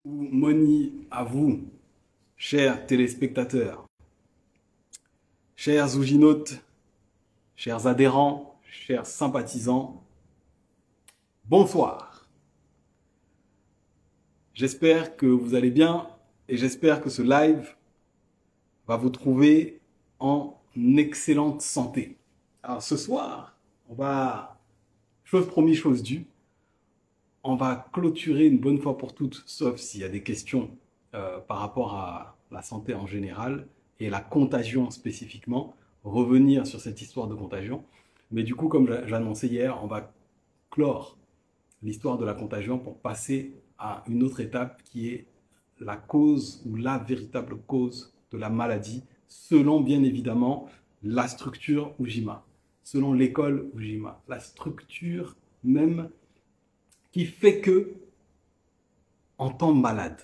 Moni à vous, chers téléspectateurs, chers ouginotes, chers adhérents, chers sympathisants, bonsoir. J'espère que vous allez bien et j'espère que ce live va vous trouver en excellente santé. Alors ce soir, chose promise, chose due, on va clôturer une bonne fois pour toutes, sauf s'il y a des questions par rapport à la santé en général et la contagion spécifiquement, revenir sur cette histoire de contagion. Mais du coup, comme j'annonçais hier, on va clore l'histoire de la contagion pour passer à une autre étape qui est la cause ou la véritable cause de la maladie, selon bien évidemment la structure Ujima, selon l'école Ujima, la structure même qui fait que on tombe malade.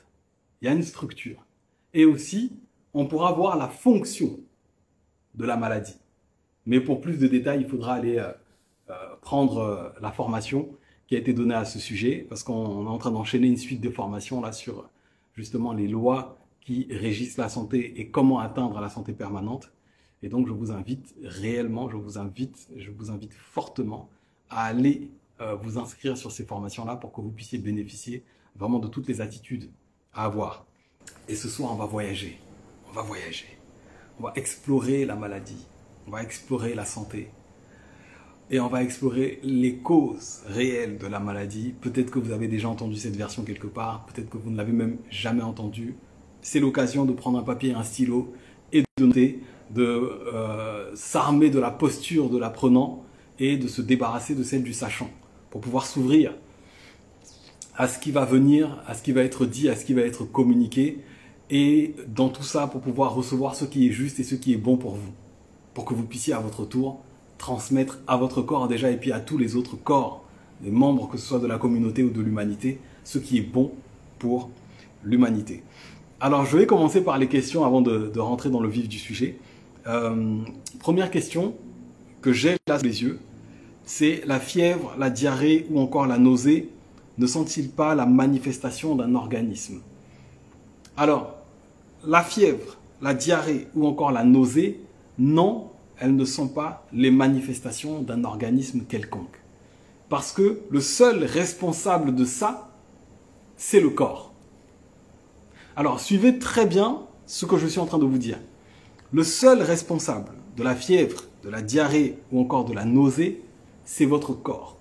Il y a une structure. Et aussi, on pourra voir la fonction de la maladie. Mais pour plus de détails, il faudra aller prendre la formation qui a été donnée à ce sujet, parce qu'on est en train d'enchaîner une suite de formations là sur justement les lois qui régissent la santé et comment atteindre la santé permanente. Et donc, je vous invite réellement, je vous invite fortement à aller vous inscrire sur ces formations-là pour que vous puissiez bénéficier vraiment de toutes les attitudes à avoir. Et ce soir, on va voyager. On va voyager. On va explorer la maladie. On va explorer la santé. Et on va explorer les causes réelles de la maladie. Peut-être que vous avez déjà entendu cette version quelque part. Peut-être que vous ne l'avez même jamais entendue. C'est l'occasion de prendre un papier et un stylo et de noter, de s'armer de la posture de l'apprenant et de se débarrasser de celle du sachant, pour pouvoir s'ouvrir à ce qui va venir, à ce qui va être dit, à ce qui va être communiqué, et dans tout ça, pour pouvoir recevoir ce qui est juste et ce qui est bon pour vous, pour que vous puissiez à votre tour transmettre à votre corps déjà, et puis à tous les autres corps, des membres, que ce soit de la communauté ou de l'humanité, ce qui est bon pour l'humanité. Alors, je vais commencer par les questions avant de rentrer dans le vif du sujet. Première question que j'ai là sous les yeux, c'est la fièvre, la diarrhée ou encore la nausée ne sont-ils pas la manifestation d'un organisme? Alors, la fièvre, la diarrhée ou encore la nausée, non, elles ne sont pas les manifestations d'un organisme quelconque. Parce que le seul responsable de ça, c'est le corps. Alors, suivez très bien ce que je suis en train de vous dire. Le seul responsable de la fièvre, de la diarrhée ou encore de la nausée, c'est votre corps.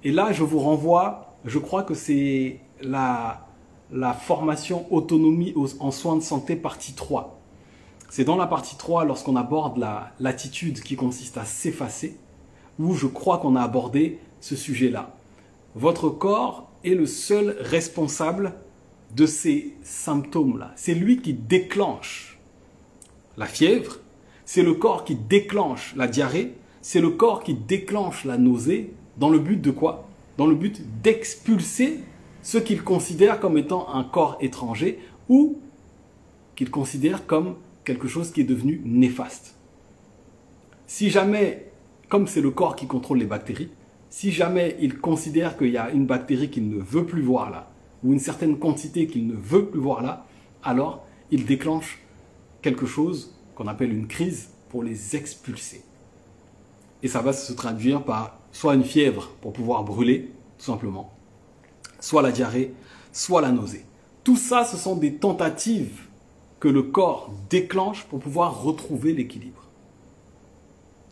Et là, je vous renvoie, je crois que c'est la formation autonomie en soins de santé partie 3. C'est dans la partie 3, lorsqu'on aborde l'attitude qui consiste à s'effacer, où je crois qu'on a abordé ce sujet-là. Votre corps est le seul responsable de ces symptômes-là. C'est lui qui déclenche la fièvre, c'est le corps qui déclenche la diarrhée, c'est le corps qui déclenche la nausée, dans le but de quoi? Dans le but d'expulser ce qu'il considère comme étant un corps étranger ou qu'il considère comme quelque chose qui est devenu néfaste. Si jamais, comme c'est le corps qui contrôle les bactéries, si jamais il considère qu'il y a une bactérie qu'il ne veut plus voir là, ou une certaine quantité qu'il ne veut plus voir là, alors il déclenche quelque chose qu'on appelle une crise pour les expulser. Et ça va se traduire par soit une fièvre pour pouvoir brûler, tout simplement, soit la diarrhée, soit la nausée. Tout ça, ce sont des tentatives que le corps déclenche pour pouvoir retrouver l'équilibre.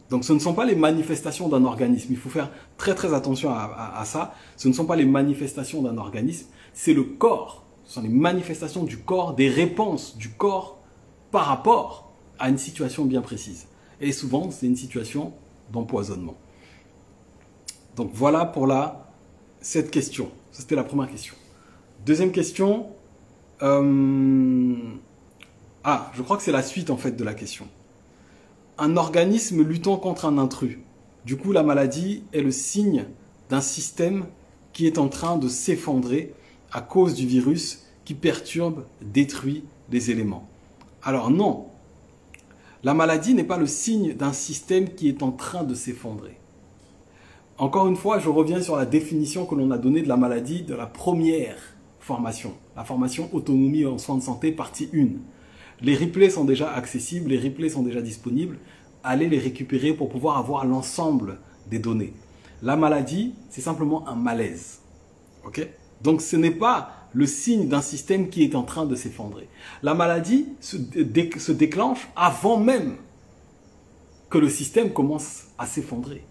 Donc ce ne sont pas les manifestations d'un organisme. Il faut faire très très attention à ça. Ce ne sont pas les manifestations d'un organisme, c'est le corps. Ce sont les manifestations du corps, des réponses du corps par rapport à une situation bien précise. Et souvent, c'est une situation d'empoisonnement. Donc voilà pour cette question. C'était la première question. Deuxième question. Je crois que c'est la suite en fait de la question. Un organisme luttant contre un intrus. Du coup, la maladie est le signe d'un système qui est en train de s'effondrer à cause du virus qui perturbe, détruit les éléments. Alors non, la maladie n'est pas le signe d'un système qui est en train de s'effondrer. Encore une fois, je reviens sur la définition que l'on a donnée de la maladie, de la première formation, la formation autonomie en soins de santé partie 1. Les replays sont déjà accessibles, les replays sont déjà disponibles. Allez les récupérer pour pouvoir avoir l'ensemble des données. La maladie, c'est simplement un malaise. Okay? Donc ce n'est pas le signe d'un système qui est en train de s'effondrer. La maladie se déclenche avant même que le système commence à s'effondrer.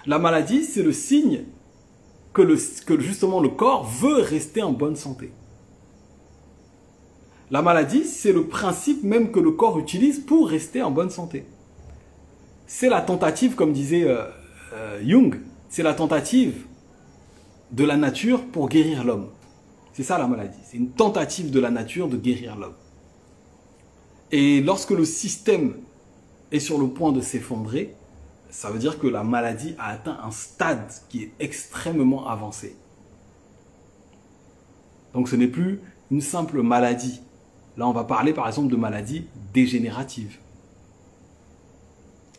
La maladie, c'est le signe que justement le corps veut rester en bonne santé. La maladie, c'est le principe même que le corps utilise pour rester en bonne santé. C'est la tentative, comme disait Jung, c'est la tentative de la nature pour guérir l'homme. C'est ça la maladie, c'est une tentative de la nature de guérir l'homme. Et lorsque le système est sur le point de s'effondrer, ça veut dire que la maladie a atteint un stade qui est extrêmement avancé. Donc ce n'est plus une simple maladie. Là, on va parler par exemple de maladie dégénérative.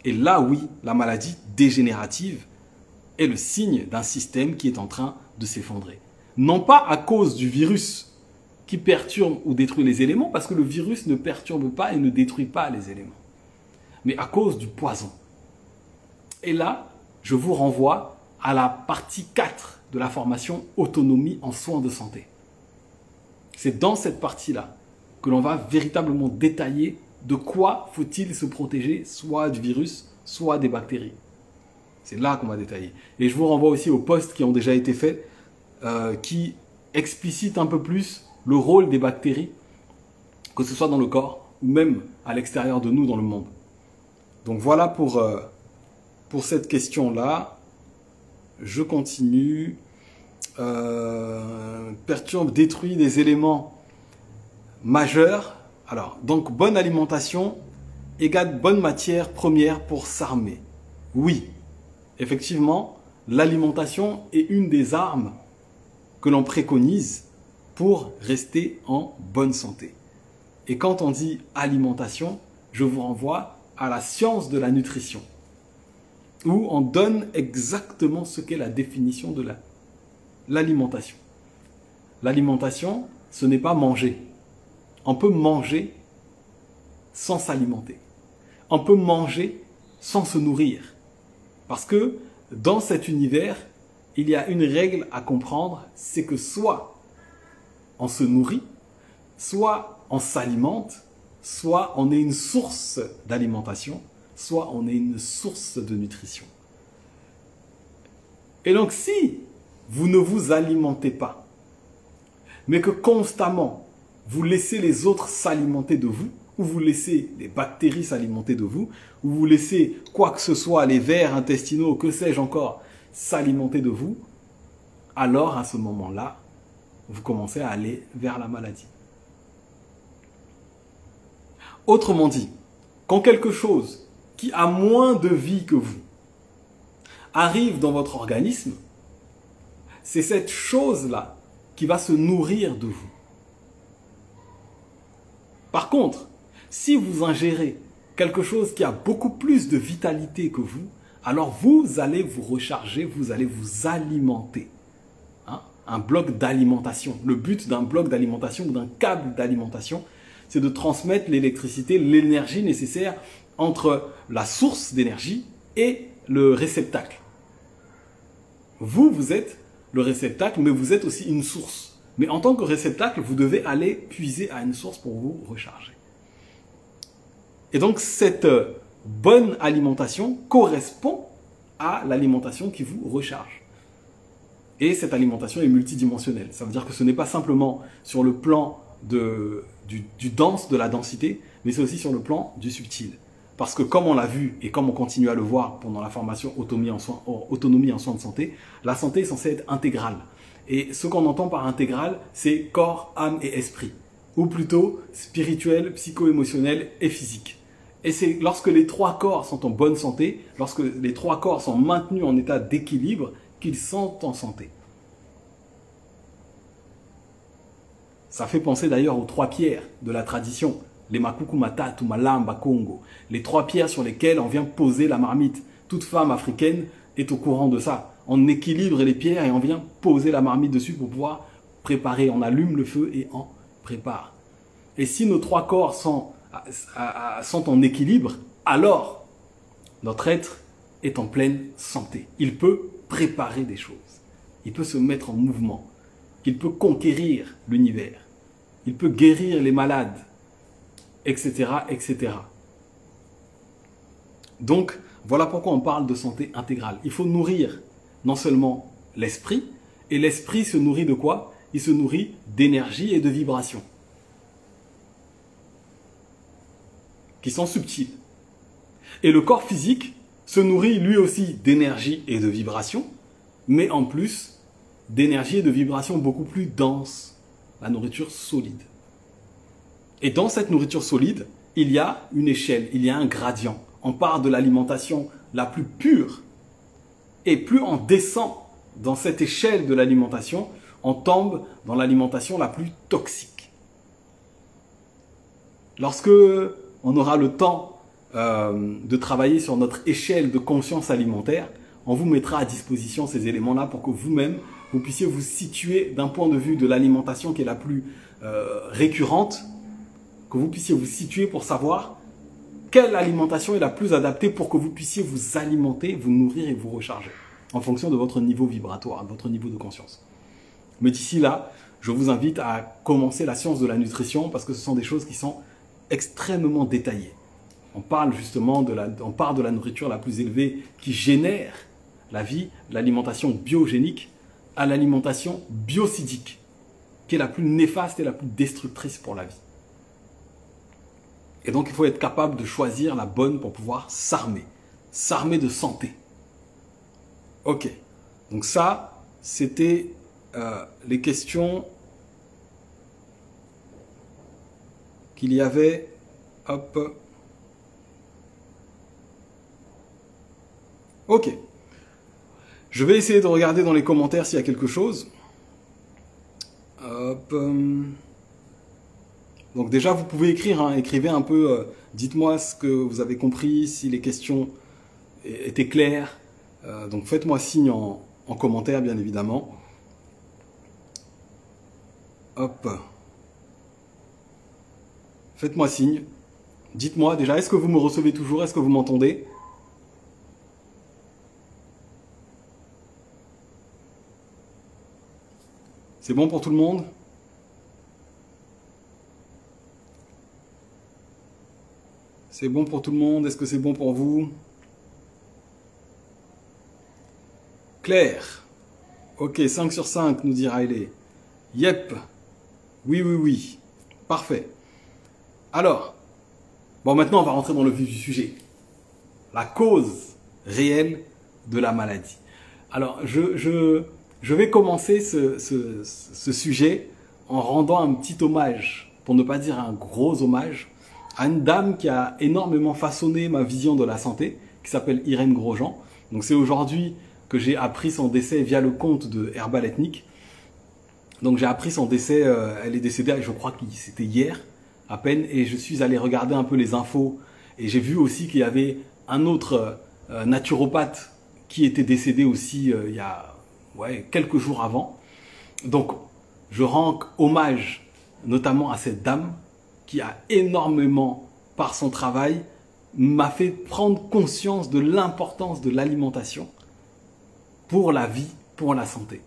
Et là, oui, la maladie dégénérative est le signe d'un système qui est en train de s'effondrer. Non pas à cause du virus qui perturbe ou détruit les éléments, parce que le virus ne perturbe pas et ne détruit pas les éléments, mais à cause du poison. Et là, je vous renvoie à la partie 4 de la formation autonomie en soins de santé. C'est dans cette partie-là que l'on va véritablement détailler de quoi faut-il se protéger, soit du virus, soit des bactéries. C'est là qu'on va détailler. Et je vous renvoie aussi aux posts qui ont déjà été faits, qui explicitent un peu plus le rôle des bactéries, que ce soit dans le corps ou même à l'extérieur de nous dans le monde. Donc voilà pour cette question-là. Je continue. Perturbe, détruit des éléments majeurs. Alors, donc bonne alimentation égale bonne matière première pour s'armer. Oui, effectivement, l'alimentation est une des armes que l'on préconise pour rester en bonne santé. Et quand on dit alimentation, je vous renvoie à la science de la nutrition, où on donne exactement ce qu'est la définition de l'alimentation. L'alimentation, ce n'est pas manger. On peut manger sans s'alimenter. On peut manger sans se nourrir. Parce que dans cet univers, il y a une règle à comprendre, c'est que soit on se nourrit, soit on s'alimente, soit on est une source d'alimentation, soit on est une source de nutrition. Et donc si vous ne vous alimentez pas, mais que constamment vous laissez les autres s'alimenter de vous, ou vous laissez les bactéries s'alimenter de vous, ou vous laissez quoi que ce soit, les vers intestinaux, que sais-je encore, s'alimenter de vous, alors à ce moment-là, vous commencez à aller vers la maladie. Autrement dit, quand quelque chose qui a moins de vie que vous arrive dans votre organisme, c'est cette chose-là qui va se nourrir de vous. Par contre, si vous ingérez quelque chose qui a beaucoup plus de vitalité que vous, alors vous allez vous recharger, vous allez vous alimenter. Hein? Un bloc d'alimentation. Le but d'un bloc d'alimentation ou d'un câble d'alimentation, c'est de transmettre l'électricité, l'énergie nécessaire entre la source d'énergie et le réceptacle. Vous êtes le réceptacle, mais vous êtes aussi une source. Mais en tant que réceptacle, vous devez aller puiser à une source pour vous recharger. Et donc, cette bonne alimentation correspond à l'alimentation qui vous recharge. Et cette alimentation est multidimensionnelle. Ça veut dire que ce n'est pas simplement sur le plan du dense, de la densité, mais c'est aussi sur le plan du subtil. Parce que comme on l'a vu et comme on continue à le voir pendant la formation autonomie en soins de santé, la santé est censée être intégrale. Et ce qu'on entend par intégrale, c'est corps, âme et esprit. Ou plutôt spirituel, psycho-émotionnel et physique. Et c'est lorsque les trois corps sont en bonne santé, lorsque les trois corps sont maintenus en état d'équilibre, qu'ils sont en santé. Ça fait penser d'ailleurs aux trois pierres de la tradition, les makuku matatu malamba Congo, les trois pierres sur lesquelles on vient poser la marmite. Toute femme africaine est au courant de ça. On équilibre les pierres et on vient poser la marmite dessus pour pouvoir préparer, on allume le feu et on prépare. Et si nos trois corps sont en équilibre, alors notre être est en pleine santé. Il peut préparer des choses. Il peut se mettre en mouvement. Il peut conquérir l'univers. Il peut guérir les malades, etc., etc. Donc, voilà pourquoi on parle de santé intégrale. Il faut nourrir non seulement l'esprit, et l'esprit se nourrit de quoi? Il se nourrit d'énergie et de vibrations, qui sont subtiles. Et le corps physique se nourrit lui aussi d'énergie et de vibrations, mais en plus d'énergie et de vibrations beaucoup plus denses, la nourriture solide. Et dans cette nourriture solide, il y a une échelle, il y a un gradient. On part de l'alimentation la plus pure, et plus on descend dans cette échelle de l'alimentation, on tombe dans l'alimentation la plus toxique. Lorsque on aura le temps de travailler sur notre échelle de conscience alimentaire, on vous mettra à disposition ces éléments-là pour que vous-même, vous puissiez vous situer d'un point de vue de l'alimentation qui est la plus récurrente, que vous puissiez vous situer pour savoir quelle alimentation est la plus adaptée pour que vous puissiez vous alimenter, vous nourrir et vous recharger en fonction de votre niveau vibratoire, de votre niveau de conscience. Mais d'ici là, je vous invite à commencer la science de la nutrition parce que ce sont des choses qui sont extrêmement détaillées. On parle justement de la nourriture la plus élevée qui génère la vie, l'alimentation biogénique, à l'alimentation biocidique, qui est la plus néfaste et la plus destructrice pour la vie. Et donc, il faut être capable de choisir la bonne pour pouvoir s'armer de santé. Ok, donc ça, c'était les questions qu'il y avait. Hop. Ok. Je vais essayer de regarder dans les commentaires s'il y a quelque chose. Hop. Donc déjà, vous pouvez écrire, hein, écrivez un peu, dites-moi ce que vous avez compris, si les questions étaient claires. Donc faites-moi signe en commentaire, bien évidemment. Hop. Faites-moi signe. Dites-moi déjà, est-ce que vous me recevez toujours? Est-ce que vous m'entendez? C'est bon pour tout le monde? C'est bon pour tout le monde? Est-ce que c'est bon pour vous? Claire. Ok, 5 sur 5, nous dit Riley. Yep. Oui, oui, oui. Parfait. Alors, bon, maintenant, on va rentrer dans le vif du sujet. La cause réelle de la maladie. Alors, je vais commencer ce sujet en rendant un petit hommage, pour ne pas dire un gros hommage, à une dame qui a énormément façonné ma vision de la santé, qui s'appelle Irène Grosjean. Donc, c'est aujourd'hui que j'ai appris son décès via le compte de Herbal Ethnique. Donc j'ai appris son décès, elle est décédée, je crois que c'était hier à peine, et je suis allé regarder un peu les infos, et j'ai vu aussi qu'il y avait un autre naturopathe qui était décédé aussi il y a quelques jours avant. Donc je rends hommage notamment à cette dame qui a énormément, par son travail, m'a fait prendre conscience de l'importance de l'alimentation pour la vie, pour la santé.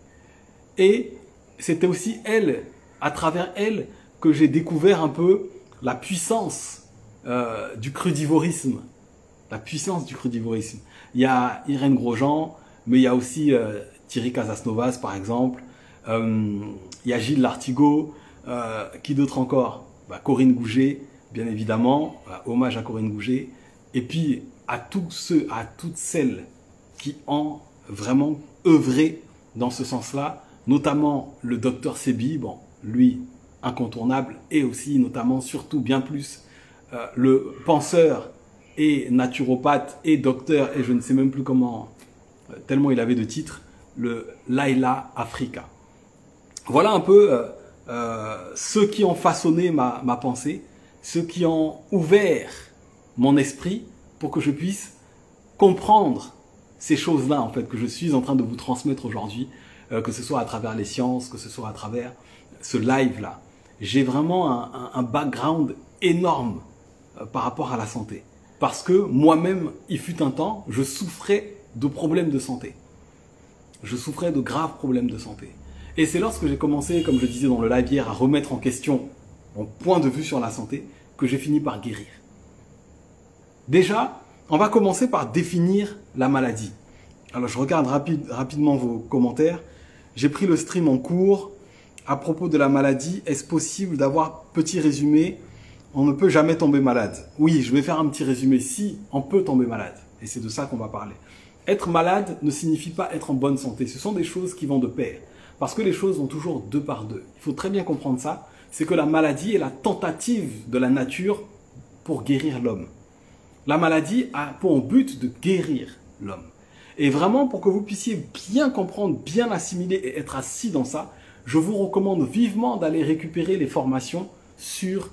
Et c'était aussi elle, à travers elle, que j'ai découvert un peu la puissance du crudivorisme. La puissance du crudivorisme. Il y a Irène Grosjean, mais il y a aussi Thierry Casasnovas, par exemple. Il y a Gilles Lartigot. Qui d'autre encore? Corinne Gouget, bien évidemment. Hommage à Corinne Gouget. Et puis, à tous ceux, à toutes celles qui ont vraiment œuvré dans ce sens-là, notamment le docteur Sebi, bon, lui, incontournable, et aussi, notamment, surtout, bien plus, le penseur et naturopathe et docteur, et je ne sais même plus comment, tellement il avait de titres, le Laila Africa. Voilà un peu ceux qui ont façonné ma pensée, ceux qui ont ouvert mon esprit pour que je puisse comprendre ces choses-là, en fait, que je suis en train de vous transmettre aujourd'hui. que ce soit à travers les sciences, que ce soit à travers ce live-là. J'ai vraiment un background énorme par rapport à la santé. Parce que moi-même, il fut un temps, je souffrais de problèmes de santé. Je souffrais de graves problèmes de santé. Et c'est lorsque j'ai commencé, comme je disais dans le live hier, à remettre en question mon point de vue sur la santé, que j'ai fini par guérir. Déjà, on va commencer par définir la maladie. Alors, je regarde rapidement vos commentaires. J'ai pris le stream en cours. À propos de la maladie, est-ce possible d'avoir petit résumé? On ne peut jamais tomber malade. Oui, je vais faire un petit résumé. Si, on peut tomber malade. Et c'est de ça qu'on va parler. Être malade ne signifie pas être en bonne santé. Ce sont des choses qui vont de pair. Parce que les choses vont toujours deux par deux. Il faut très bien comprendre ça. C'est que la maladie est la tentative de la nature pour guérir l'homme. La maladie a pour but de guérir l'homme. Et vraiment, pour que vous puissiez bien comprendre, bien assimiler et être assis dans ça, je vous recommande vivement d'aller récupérer les formations sur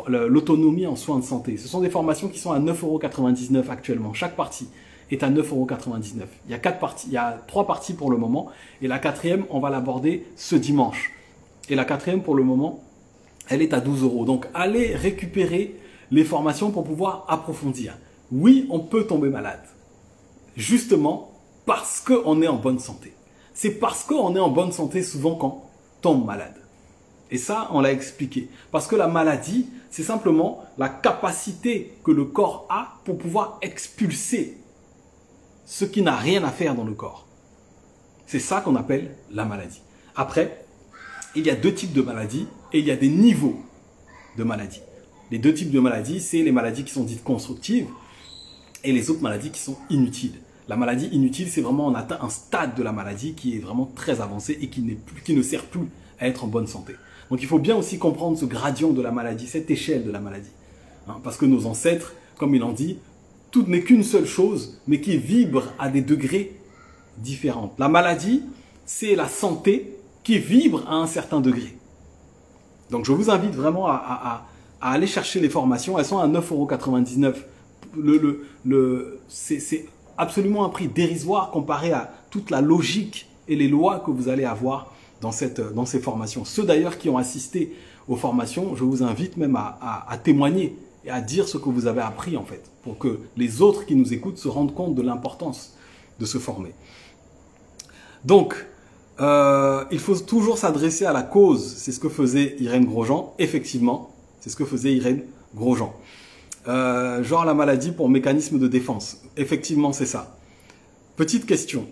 l'autonomie en soins de santé. Ce sont des formations qui sont à 9,99 € actuellement. Chaque partie est à 9,99 €. Il y a 3 parties pour le moment. Et la 4e, on va l'aborder ce dimanche. Et la 4e, pour le moment, elle est à 12 €. Donc, allez récupérer les formations pour pouvoir approfondir. Oui, on peut tomber malade. Justement, parce qu'on est en bonne santé. C'est parce qu'on est en bonne santé souvent qu'on tombe malade. Et ça, on l'a expliqué. Parce que la maladie, c'est simplement la capacité que le corps a pour pouvoir expulser ce qui n'a rien à faire dans le corps. C'est ça qu'on appelle la maladie. Après, il y a 2 types de maladies et il y a des niveaux de maladies. Les 2 types de maladies, c'est les maladies qui sont dites constructives et les autres maladies qui sont inutiles. La maladie inutile, c'est vraiment on atteint un stade de la maladie qui est vraiment très avancé et qui ne sert plus à être en bonne santé. Donc il faut bien aussi comprendre ce gradient de la maladie, cette échelle de la maladie. Parce que nos ancêtres, comme il en dit, tout n'est qu'une seule chose, mais qui vibre à des degrés différents. La maladie, c'est la santé qui vibre à un certain degré. Donc je vous invite vraiment à aller chercher les formations. Elles sont à 9,99 €. C'est absolument un prix dérisoire comparé à toute la logique et les lois que vous allez avoir dans ces formations. Ceux d'ailleurs qui ont assisté aux formations, je vous invite même à témoigner et à dire ce que vous avez appris en fait, pour que les autres qui nous écoutent se rendent compte de l'importance de se former. Donc, il faut toujours s'adresser à la cause. C'est ce que faisait Irène Grosjean. Effectivement, c'est ce que faisait Irène Grosjean. Genre la maladie pour mécanisme de défense. Effectivement, c'est ça. Petite question.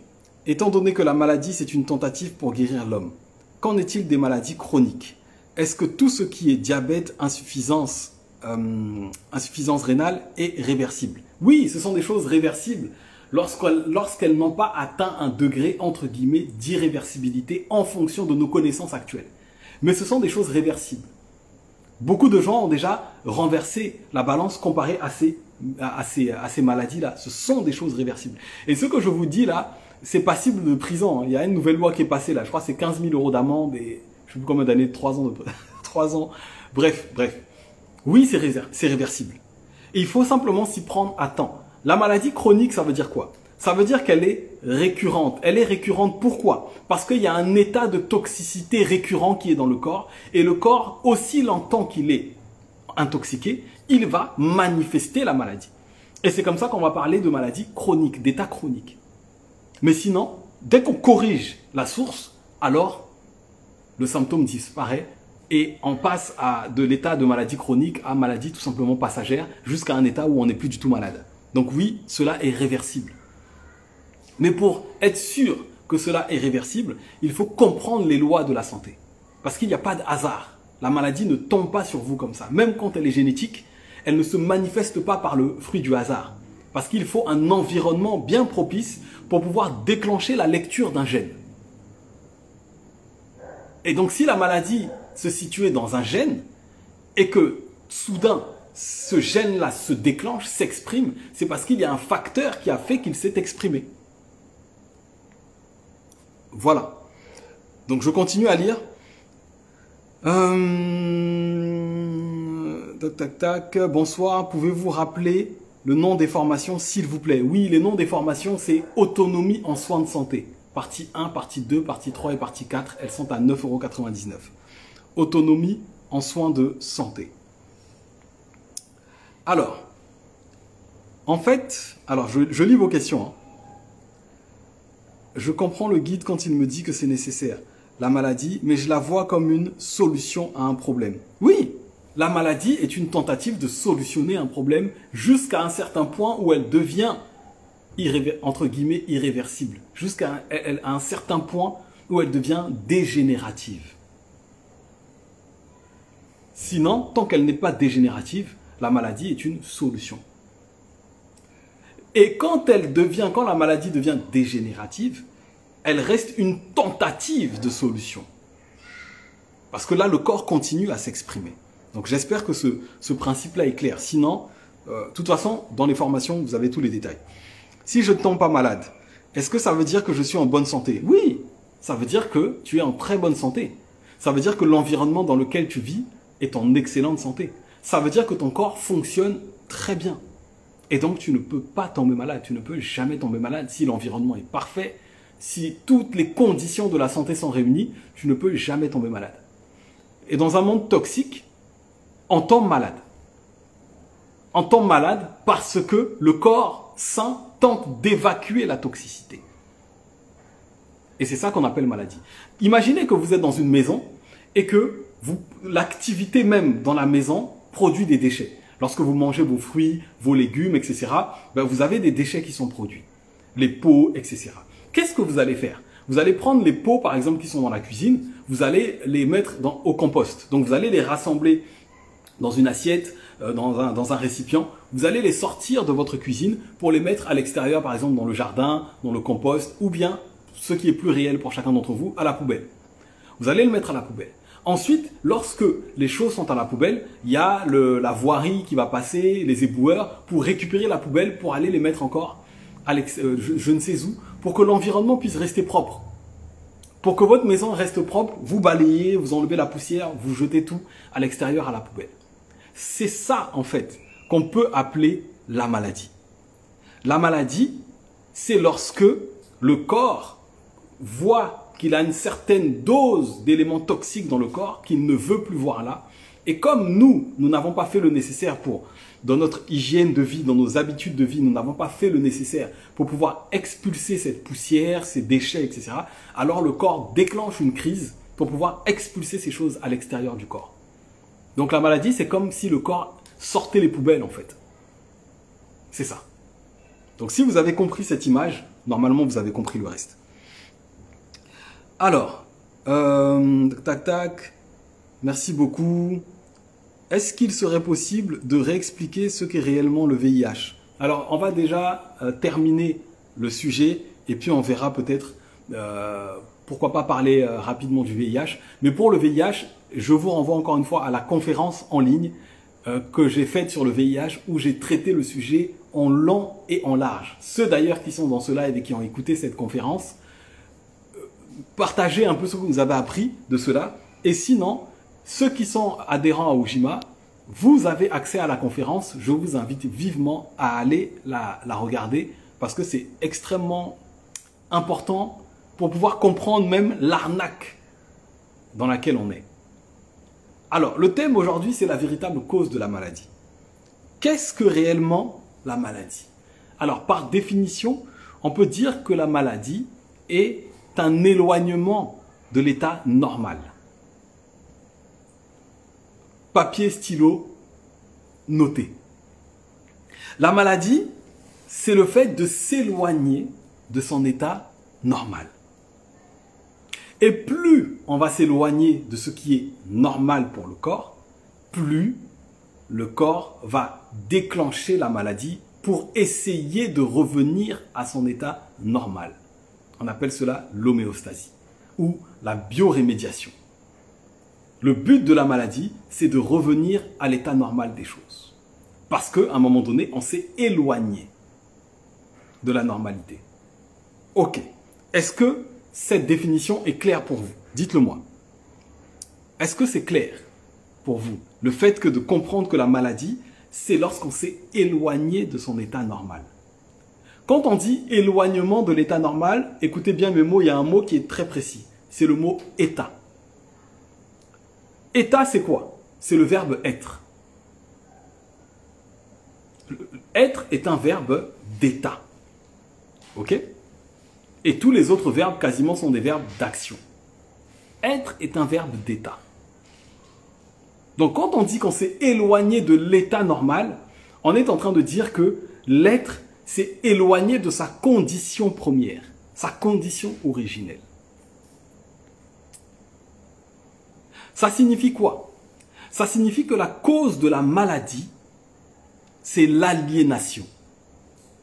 Étant donné que la maladie, c'est une tentative pour guérir l'homme, qu'en est-il des maladies chroniques? Est-ce que tout ce qui est diabète, insuffisance rénale est réversible? Oui, ce sont des choses réversibles lorsqu'elles n'ont pas atteint un degré, entre guillemets, d'irréversibilité en fonction de nos connaissances actuelles. Mais ce sont des choses réversibles. Beaucoup de gens ont déjà renversé la balance comparée à ces maladies-là. Ce sont des choses réversibles. Et ce que je vous dis là, c'est passible de prison. Il y a une nouvelle loi qui est passée là. Je crois que c'est 15 000 € d'amende et je ne sais plus combien d'années, 3 ans. 3 ans. Bref. Oui, c'est réversible. Et il faut simplement s'y prendre à temps. La maladie chronique, ça veut dire quoi? Ça veut dire qu'elle est récurrente. Elle est récurrente pourquoi? Parce qu'il y a un état de toxicité récurrent qui est dans le corps. Et le corps, aussi longtemps qu'il est intoxiqué, il va manifester la maladie. Et c'est comme ça qu'on va parler de maladie chronique, d'état chronique. Mais sinon, dès qu'on corrige la source, alors le symptôme disparaît et on passe de l'état de maladie chronique à maladie tout simplement passagère jusqu'à un état où on n'est plus du tout malade. Donc oui, cela est réversible. Mais pour être sûr que cela est réversible, il faut comprendre les lois de la santé. Parce qu'il n'y a pas de hasard. La maladie ne tombe pas sur vous comme ça. Même quand elle est génétique, elle ne se manifeste pas par le fruit du hasard. Parce qu'il faut un environnement bien propice pour pouvoir déclencher la lecture d'un gène. Et donc si la maladie se situait dans un gène et que soudain ce gène-là se déclenche, s'exprime, c'est parce qu'il y a un facteur qui a fait qu'il s'est exprimé. Voilà. Donc je continue à lire. Bonsoir, pouvez-vous rappeler le nom des formations s'il vous plaît? Oui, les noms des formations c'est autonomie en soins de santé. partie 1, partie 2, partie 3 et partie 4, elles sont à 9,99 €. Autonomie en soins de santé. Alors, en fait, je lis vos questions. Hein. Je comprends le guide quand il me dit que c'est nécessaire, la maladie, mais je la vois comme une solution à un problème. Oui, la maladie est une tentative de solutionner un problème jusqu'à un certain point où elle devient, entre guillemets, irréversible. Jusqu'à un certain point où elle devient dégénérative. Sinon, tant qu'elle n'est pas dégénérative, la maladie est une solution. Et quand la maladie devient dégénérative, elle reste une tentative de solution. Parce que là, le corps continue à s'exprimer. Donc j'espère que ce principe-là est clair. Sinon, de toute façon, dans les formations, vous avez tous les détails. Si je ne tombe pas malade, est-ce que ça veut dire que je suis en bonne santé? Oui, ça veut dire que tu es en très bonne santé. Ça veut dire que l'environnement dans lequel tu vis est en excellente santé. Ça veut dire que ton corps fonctionne très bien. Et donc, tu ne peux pas tomber malade. Tu ne peux jamais tomber malade si l'environnement est parfait. Si toutes les conditions de la santé sont réunies, tu ne peux jamais tomber malade. Et dans un monde toxique, on tombe malade. On tombe malade parce que le corps sain tente d'évacuer la toxicité. Et c'est ça qu'on appelle maladie. Imaginez que vous êtes dans une maison et que l'activité même dans la maison produit des déchets. Lorsque vous mangez vos fruits, vos légumes, etc., ben vous avez des déchets qui sont produits. Les pots, etc. Qu'est-ce que vous allez faire? Vous allez prendre les pots, par exemple, qui sont dans la cuisine, vous allez les mettre au compost. Donc, vous allez les rassembler dans une assiette, dans un récipient. Vous allez les sortir de votre cuisine pour les mettre à l'extérieur, par exemple, dans le jardin, dans le compost, ou bien, ce qui est plus réel pour chacun d'entre vous, à la poubelle. Vous allez le mettre à la poubelle. Ensuite, lorsque les choses sont à la poubelle, il y a la voirie qui va passer, les éboueurs, pour récupérer la poubelle, pour aller les mettre encore je ne sais où, pour que l'environnement puisse rester propre. Pour que votre maison reste propre, vous balayez, vous enlevez la poussière, vous jetez tout à l'extérieur à la poubelle. C'est ça, en fait, qu'on peut appeler la maladie. La maladie, c'est lorsque le corps voit qu'il a une certaine dose d'éléments toxiques dans le corps qu'il ne veut plus voir là. Et comme nous n'avons pas fait le nécessaire dans notre hygiène de vie, dans nos habitudes de vie, nous n'avons pas fait le nécessaire pour pouvoir expulser cette poussière, ces déchets, etc. Alors le corps déclenche une crise pour pouvoir expulser ces choses à l'extérieur du corps. Donc la maladie, c'est comme si le corps sortait les poubelles en fait. C'est ça. Donc si vous avez compris cette image, normalement vous avez compris le reste. Alors, merci beaucoup. Est-ce qu'il serait possible de réexpliquer ce qu'est réellement le VIH? Alors, on va déjà terminer le sujet et puis on verra peut-être, pourquoi pas parler rapidement du VIH. Mais pour le VIH, je vous renvoie encore une fois à la conférence en ligne que j'ai faite sur le VIH où j'ai traité le sujet en long et en large. Ceux d'ailleurs qui sont dans ce live et qui ont écouté cette conférence, partagez un peu ce que vous avez appris de cela. Et sinon, ceux qui sont adhérents à Ujima, vous avez accès à la conférence. Je vous invite vivement à aller la regarder parce que c'est extrêmement important pour pouvoir comprendre même l'arnaque dans laquelle on est. Alors, le thème aujourd'hui, c'est la véritable cause de la maladie. Qu'est-ce que réellement la maladie? Alors, par définition, on peut dire que la maladie est un éloignement de l'état normal. Papier, stylo, notez. La maladie, c'est le fait de s'éloigner de son état normal. Et plus on va s'éloigner de ce qui est normal pour le corps, plus le corps va déclencher la maladie pour essayer de revenir à son état normal. On appelle cela l'homéostasie ou la biorémédiation. Le but de la maladie, c'est de revenir à l'état normal des choses. Parce qu'à un moment donné, on s'est éloigné de la normalité. Ok. Est-ce que cette définition est claire pour vous? Dites-le moi. Est-ce que c'est clair pour vous? Le fait que de comprendre que la maladie, c'est lorsqu'on s'est éloigné de son état normal. Quand on dit éloignement de l'état normal, écoutez bien mes mots, il y a un mot qui est très précis. C'est le mot état. État, c'est quoi? C'est le verbe être. Être est un verbe d'état. Ok? Et tous les autres verbes quasiment sont des verbes d'action. Être est un verbe d'état. Donc quand on dit qu'on s'est éloigné de l'état normal, on est en train de dire que l'être s'est éloigné de sa condition première, sa condition originelle. Ça signifie quoi? Ça signifie que la cause de la maladie, c'est l'aliénation.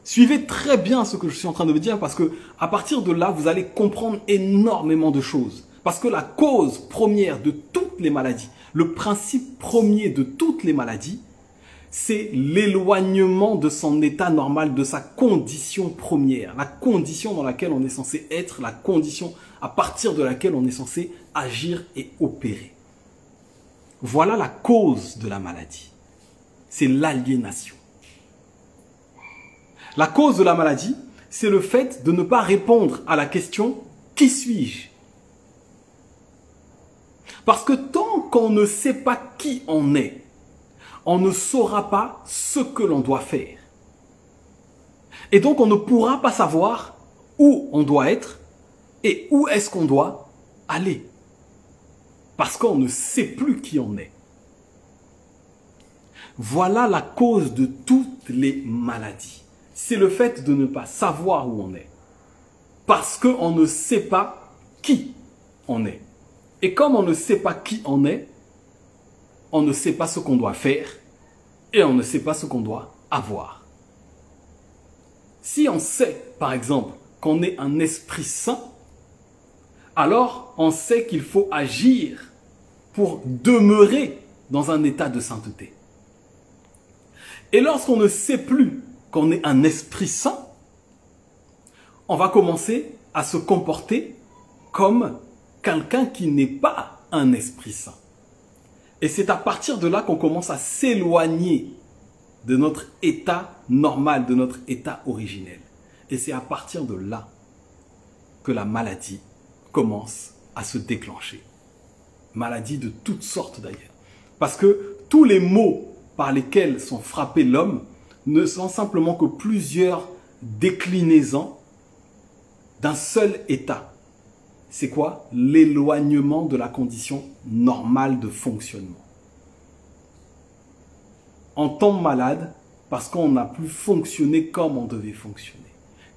Suivez très bien ce que je suis en train de vous dire parce que à partir de là, vous allez comprendre énormément de choses. Parce que la cause première de toutes les maladies, le principe premier de toutes les maladies, c'est l'éloignement de son état normal, de sa condition première, la condition dans laquelle on est censé être, la condition à partir de laquelle on est censé agir et opérer. Voilà la cause de la maladie. C'est l'aliénation. La cause de la maladie, c'est le fait de ne pas répondre à la question « Qui suis-je » Parce que tant qu'on ne sait pas qui on est, on ne saura pas ce que l'on doit faire. Et donc on ne pourra pas savoir où on doit être et où est-ce qu'on doit aller. Parce qu'on ne sait plus qui on est. Voilà la cause de toutes les maladies. C'est le fait de ne pas savoir où on est. Parce qu'on ne sait pas qui on est. Et comme on ne sait pas qui on est, on ne sait pas ce qu'on doit faire et on ne sait pas ce qu'on doit avoir. Si on sait, par exemple, qu'on est un esprit saint, alors on sait qu'il faut agir pour demeurer dans un état de sainteté. Et lorsqu'on ne sait plus qu'on est un esprit saint, on va commencer à se comporter comme quelqu'un qui n'est pas un esprit saint. Et c'est à partir de là qu'on commence à s'éloigner de notre état normal, de notre état originel. Et c'est à partir de là que la maladie commence à se déclencher. Maladie de toutes sortes d'ailleurs. Parce que tous les maux par lesquels sont frappés l'homme ne sont simplement que plusieurs déclinaisons d'un seul état. C'est quoi? L'éloignement de la condition normale de fonctionnement. On tombe malade parce qu'on n'a plus fonctionné comme on devait fonctionner.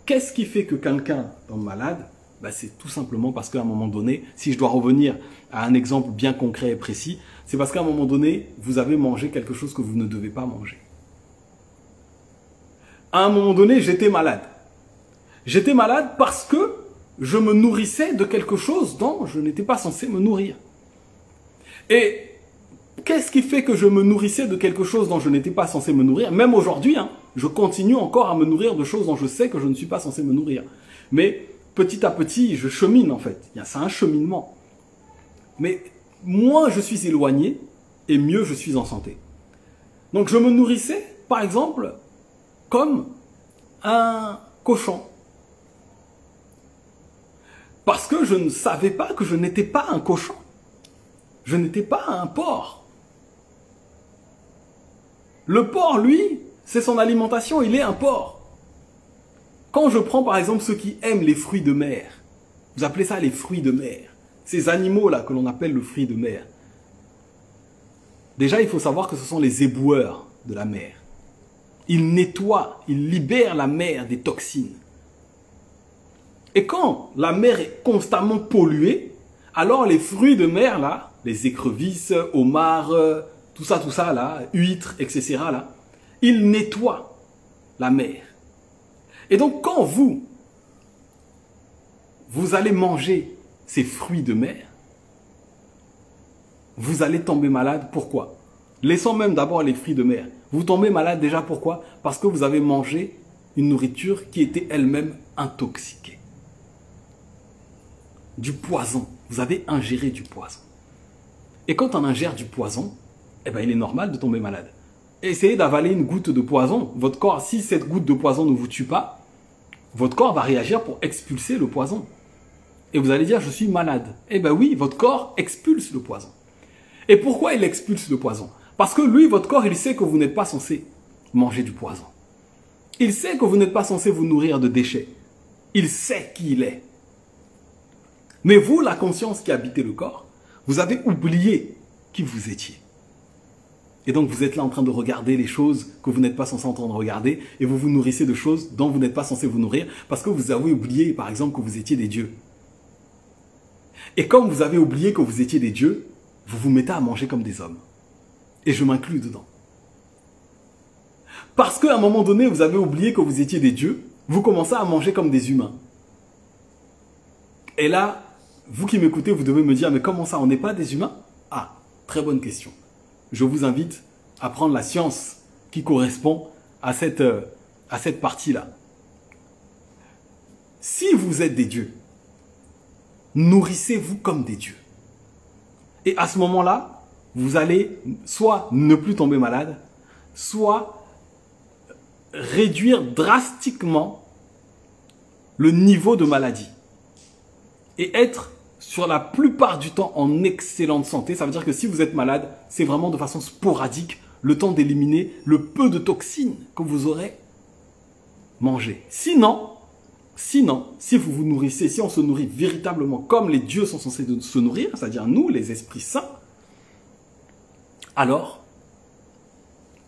Qu'est-ce qui fait que quelqu'un tombe malade? Ben, c'est tout simplement parce qu'à un moment donné, si je dois revenir à un exemple bien concret et précis, c'est parce qu'à un moment donné, vous avez mangé quelque chose que vous ne devez pas manger. À un moment donné, j'étais malade. J'étais malade parce que je me nourrissais de quelque chose dont je n'étais pas censé me nourrir. Et qu'est-ce qui fait que je me nourrissais de quelque chose dont je n'étais pas censé me nourrir? Même aujourd'hui, je continue encore à me nourrir de choses dont je sais que je ne suis pas censé me nourrir. Mais petit à petit, je chemine en fait. C'est un cheminement. Mais moins je suis éloigné et mieux je suis en santé. Donc je me nourrissais, par exemple, comme un cochon. Parce que je ne savais pas que je n'étais pas un cochon. Je n'étais pas un porc. Le porc, lui, c'est son alimentation, il est un porc. Quand je prends par exemple ceux qui aiment les fruits de mer, vous appelez ça les fruits de mer, ces animaux-là que l'on appelle le fruit de mer. Déjà, il faut savoir que ce sont les éboueurs de la mer. Ils nettoient, ils libèrent la mer des toxines. Et quand la mer est constamment polluée, alors les fruits de mer, là, les écrevisses, homards, tout ça, là, huîtres, etc., là, ils nettoient la mer. Et donc, quand vous allez manger ces fruits de mer, vous allez tomber malade. Pourquoi? Laissons même d'abord les fruits de mer. Vous tombez malade déjà pourquoi? Parce que vous avez mangé une nourriture qui était elle-même intoxiquée. Du poison. Vous avez ingéré du poison. Et quand on ingère du poison, eh ben, il est normal de tomber malade. Essayez d'avaler une goutte de poison. Votre corps, si cette goutte de poison ne vous tue pas, votre corps va réagir pour expulser le poison. Et vous allez dire, je suis malade. Eh bien oui, votre corps expulse le poison. Et pourquoi il expulse le poison? Parce que lui, votre corps, il sait que vous n'êtes pas censé manger du poison. Il sait que vous n'êtes pas censé vous nourrir de déchets. Il sait qui il est. Mais vous, la conscience qui habitait le corps, vous avez oublié qui vous étiez. Et donc vous êtes là en train de regarder les choses que vous n'êtes pas censé entendre regarder et vous vous nourrissez de choses dont vous n'êtes pas censé vous nourrir parce que vous avez oublié, par exemple, que vous étiez des dieux. Et comme vous avez oublié que vous étiez des dieux, vous vous mettez à manger comme des hommes. Et je m'inclus dedans. Parce qu'à un moment donné, vous avez oublié que vous étiez des dieux, vous commencez à manger comme des humains. Et là, vous qui m'écoutez, vous devez me dire, mais comment ça, on n'est pas des humains? Ah, très bonne question. Je vous invite à prendre la science qui correspond à cette partie-là. Si vous êtes des dieux, nourrissez-vous comme des dieux. Et à ce moment-là, vous allez soit ne plus tomber malade, soit réduire drastiquement le niveau de maladie. Et être sur la plupart du temps en excellente santé. Ça veut dire que si vous êtes malade, c'est vraiment de façon sporadique, le temps d'éliminer le peu de toxines que vous aurez mangé. Sinon, si vous vous nourrissez, si on se nourrit véritablement comme les dieux sont censés se nourrir, c'est-à-dire nous, les esprits saints, alors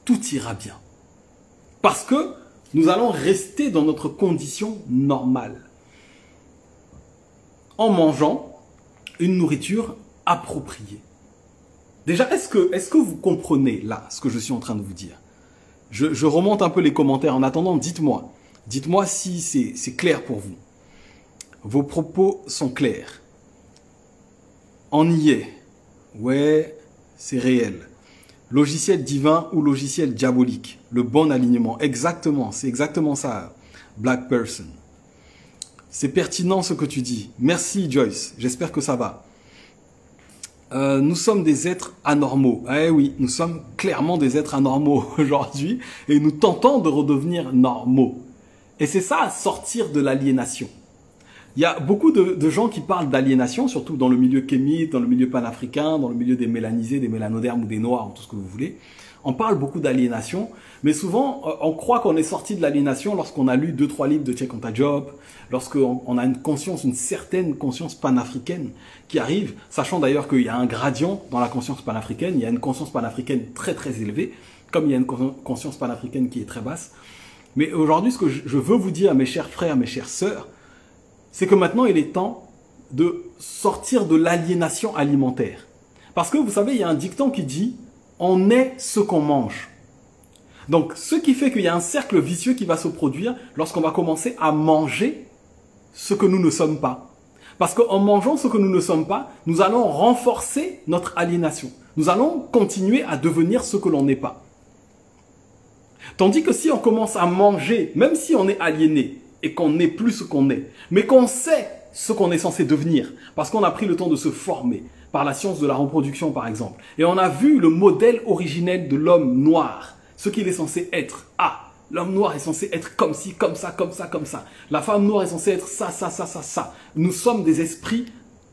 tout ira bien. Parce que nous allons rester dans notre condition normale. En mangeant une nourriture appropriée. Déjà, est-ce que vous comprenez là ce que je suis en train de vous dire? Je remonte un peu les commentaires. En attendant, dites-moi. Dites-moi si c'est clair pour vous. Vos propos sont clairs. On y est. Ouais, c'est réel. Logiciel divin ou logiciel diabolique. Le bon alignement. Exactement, c'est exactement ça, Black Person. C'est pertinent ce que tu dis. Merci Joyce, j'espère que ça va. Nous sommes des êtres anormaux. Eh oui, nous sommes clairement des êtres anormaux aujourd'hui et nous tentons de redevenir normaux. Et c'est ça, sortir de l'aliénation. Il y a beaucoup de gens qui parlent d'aliénation, surtout dans le milieu kémite, dans le milieu panafricain, dans le milieu des mélanisés, des mélanodermes ou des noirs, tout ce que vous voulez. On parle beaucoup d'aliénation, mais souvent, on croit qu'on est sorti de l'aliénation lorsqu'on a lu 2-3 livres de Cheikh Anta Diop, lorsqu'on a une certaine conscience panafricaine qui arrive, sachant d'ailleurs qu'il y a un gradient dans la conscience panafricaine, il y a une conscience panafricaine très très élevée, comme il y a une conscience panafricaine qui est très basse. Mais aujourd'hui, ce que je veux vous dire, mes chers frères, mes chères sœurs, c'est que maintenant, il est temps de sortir de l'aliénation alimentaire. Parce que vous savez, il y a un dicton qui dit « on est ce qu'on mange ». Donc, ce qui fait qu'il y a un cercle vicieux qui va se produire lorsqu'on va commencer à manger ce que nous ne sommes pas. Parce qu'en mangeant ce que nous ne sommes pas, nous allons renforcer notre aliénation. Nous allons continuer à devenir ce que l'on n'est pas. Tandis que si on commence à manger, même si on est aliéné et qu'on n'est plus ce qu'on est, mais qu'on sait ce qu'on est censé devenir, parce qu'on a pris le temps de se former par la science de la reproduction par exemple, et on a vu le modèle originel de l'homme noir, ce qu'il est censé être. Ah, l'homme noir est censé être comme ci, comme ça, comme ça, comme ça. La femme noire est censée être ça, ça, ça, ça, ça. Nous sommes des esprits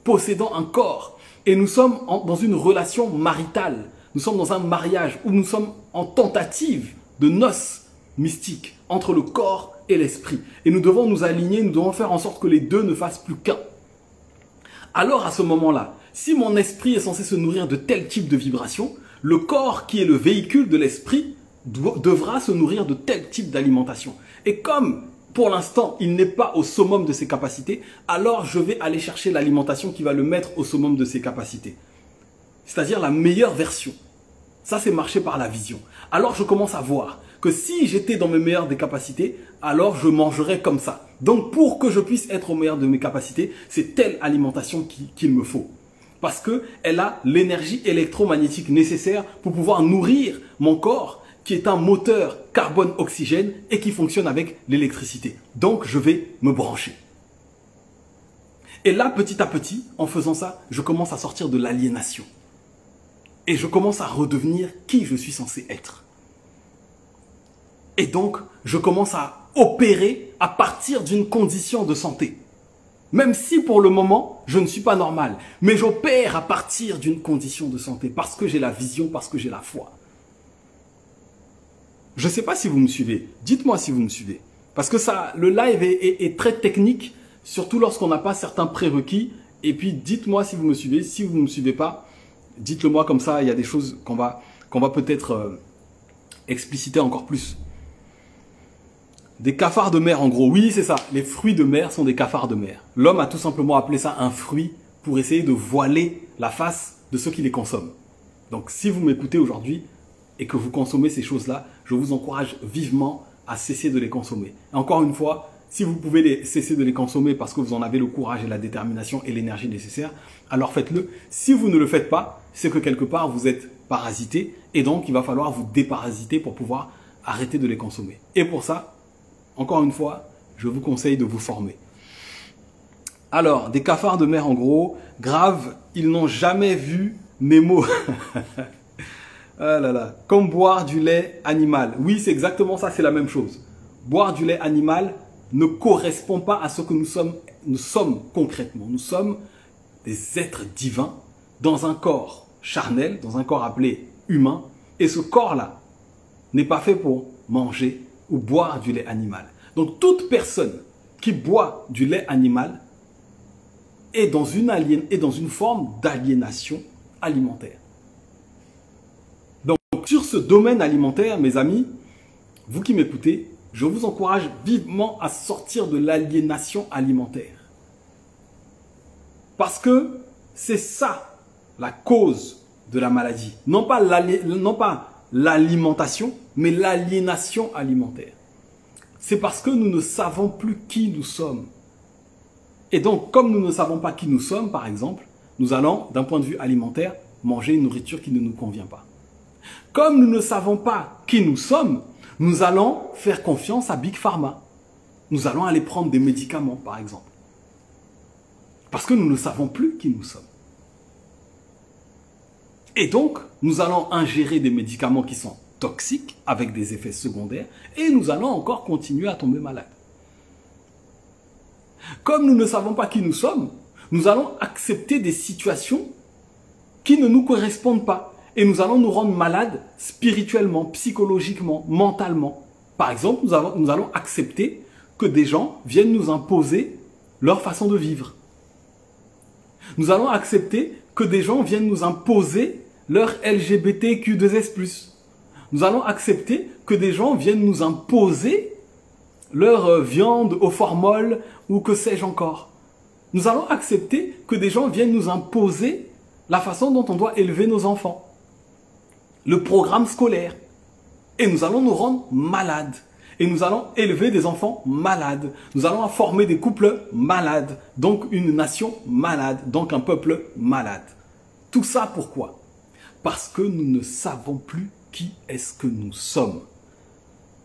possédant un corps et nous sommes dans une relation maritale. Nous sommes dans un mariage où nous sommes en tentative de noces mystiques entre le corps et l'esprit. Et nous devons nous aligner, nous devons faire en sorte que les deux ne fassent plus qu'un. Alors à ce moment-là, si mon esprit est censé se nourrir de tel type de vibration, le corps qui est le véhicule de l'esprit devra se nourrir de tel type d'alimentation. Et comme pour l'instant il n'est pas au summum de ses capacités, alors je vais aller chercher l'alimentation qui va le mettre au summum de ses capacités. C'est-à-dire la meilleure version. Ça c'est marcher par la vision. Alors je commence à voir que si j'étais dans mes meilleures des capacités, alors je mangerais comme ça. Donc pour que je puisse être au meilleur de mes capacités, c'est telle alimentation qu'il me faut. Parce qu'elle a l'énergie électromagnétique nécessaire pour pouvoir nourrir mon corps, qui est un moteur carbone-oxygène et qui fonctionne avec l'électricité. Donc je vais me brancher. Et là, petit à petit, en faisant ça, je commence à sortir de l'aliénation. Et je commence à redevenir qui je suis censé être. Et donc, je commence à opérer à partir d'une condition de santé. Même si pour le moment, je ne suis pas normal. Mais j'opère à partir d'une condition de santé. Parce que j'ai la vision, parce que j'ai la foi. Je ne sais pas si vous me suivez. Dites-moi si vous me suivez. Parce que ça, le live est très technique. Surtout lorsqu'on n'a pas certains prérequis. Et puis dites-moi si vous me suivez. Si vous ne me suivez pas, dites-le moi comme ça. Il y a des choses qu'on va peut-être expliciter encore plus. Des cafards de mer, en gros. Oui, c'est ça. Les fruits de mer sont des cafards de mer. L'homme a tout simplement appelé ça un fruit pour essayer de voiler la face de ceux qui les consomment. Donc, si vous m'écoutez aujourd'hui et que vous consommez ces choses-là, je vous encourage vivement à cesser de les consommer. Et encore une fois, si vous pouvez cesser de les consommer parce que vous en avez le courage et la détermination et l'énergie nécessaires, alors faites-le. Si vous ne le faites pas, c'est que quelque part, vous êtes parasité et donc il va falloir vous déparasiter pour pouvoir arrêter de les consommer. Et pour ça, encore une fois, je vous conseille de vous former. Alors, des cafards de mer en gros, grave, ils n'ont jamais vu Nemo. Ah là là, comme boire du lait animal. Oui, c'est exactement ça, c'est la même chose. Boire du lait animal ne correspond pas à ce que nous sommes concrètement. Nous sommes des êtres divins dans un corps charnel, dans un corps appelé humain. Et ce corps-là n'est pas fait pour manger ou boire du lait animal. Donc, toute personne qui boit du lait animal est dans une forme d'aliénation alimentaire. Donc, sur ce domaine alimentaire, mes amis, vous qui m'écoutez, je vous encourage vivement à sortir de l'aliénation alimentaire. Parce que c'est ça la cause de la maladie. Non pas l'alimentation, mais l'aliénation alimentaire. C'est parce que nous ne savons plus qui nous sommes. Et donc, comme nous ne savons pas qui nous sommes, par exemple, nous allons, d'un point de vue alimentaire, manger une nourriture qui ne nous convient pas. Comme nous ne savons pas qui nous sommes, nous allons faire confiance à Big Pharma. Nous allons aller prendre des médicaments, par exemple. Parce que nous ne savons plus qui nous sommes. Et donc, nous allons ingérer des médicaments qui sont toxiques, avec des effets secondaires, et nous allons encore continuer à tomber malade. Comme nous ne savons pas qui nous sommes, nous allons accepter des situations qui ne nous correspondent pas. Et nous allons nous rendre malades spirituellement, psychologiquement, mentalement. Par exemple, nous allons accepter que des gens viennent nous imposer leur façon de vivre. Nous allons accepter que des gens viennent nous imposer leur LGBTQ2S+. Nous allons accepter que des gens viennent nous imposer leur viande au formol ou que sais-je encore. Nous allons accepter que des gens viennent nous imposer la façon dont on doit élever nos enfants, le programme scolaire. Et nous allons nous rendre malades. Et nous allons élever des enfants malades. Nous allons former des couples malades. Donc une nation malade. Donc un peuple malade. Tout ça pourquoi? Parce que nous ne savons plus qui est-ce que nous sommes.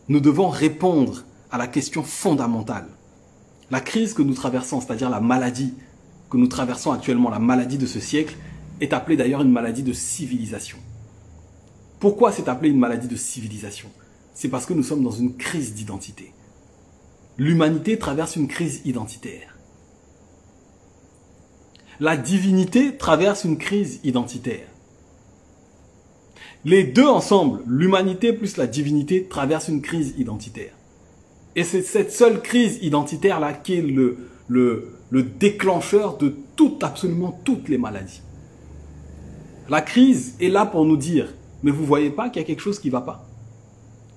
Nous devons répondre à la question fondamentale. La crise que nous traversons, c'est-à-dire la maladie que nous traversons actuellement, la maladie de ce siècle, est appelée d'ailleurs une maladie de civilisation. Pourquoi c'est appelé une maladie de civilisation? C'est parce que nous sommes dans une crise d'identité. L'humanité traverse une crise identitaire. La divinité traverse une crise identitaire. Les deux ensemble, l'humanité plus la divinité, traversent une crise identitaire. Et c'est cette seule crise identitaire-là qui est le déclencheur de absolument toutes les maladies. La crise est là pour nous dire, mais vous ne voyez pas qu'il y a quelque chose qui ne va pas.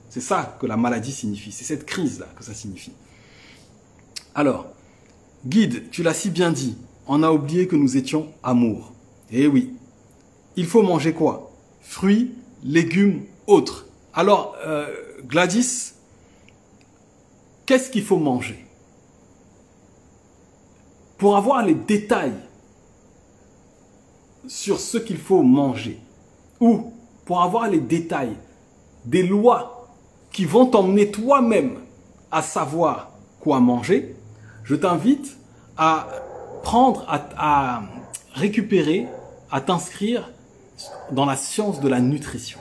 C'est ça que la maladie signifie, c'est cette crise-là que ça signifie. Alors, Guide, tu l'as si bien dit, on a oublié que nous étions amour. Eh oui, il faut manger quoi? Fruits, légumes, autres. Alors, Gladys, qu'est-ce qu'il faut manger? Pour avoir les détails sur ce qu'il faut manger, ou pour avoir les détails des lois qui vont t'emmener toi-même à savoir quoi manger, je t'invite à récupérer, à t'inscrire dans la science de la nutrition.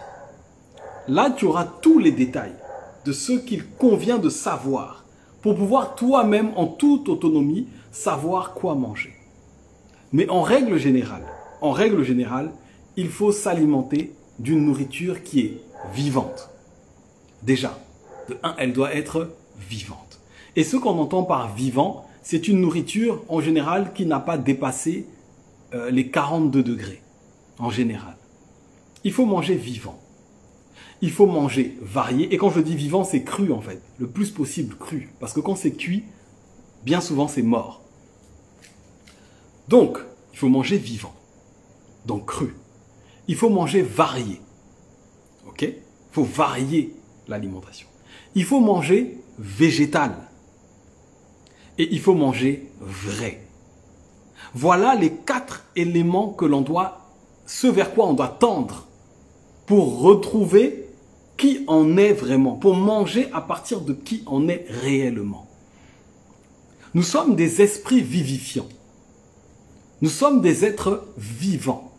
Là, tu auras tous les détails de ce qu'il convient de savoir pour pouvoir toi-même, en toute autonomie, savoir quoi manger. Mais en règle générale, il faut s'alimenter d'une nourriture qui est vivante. Déjà, de un, elle doit être vivante. Et ce qu'on entend par vivant, c'est une nourriture en général qui n'a pas dépassé les 42 degrés, en général. Il faut manger vivant. Il faut manger varié. Et quand je dis vivant, c'est cru en fait. Le plus possible cru. Parce que quand c'est cuit, bien souvent c'est mort. Donc, il faut manger vivant. Donc cru. Il faut manger varié. Ok? Il faut varier l'alimentation. Il faut manger végétal. Et il faut manger vrai. Voilà les 4 éléments que l'on doit, ce vers quoi on doit tendre pour retrouver qui en est vraiment, pour manger à partir de qui en est réellement. Nous sommes des esprits vivifiants. Nous sommes des êtres vivants.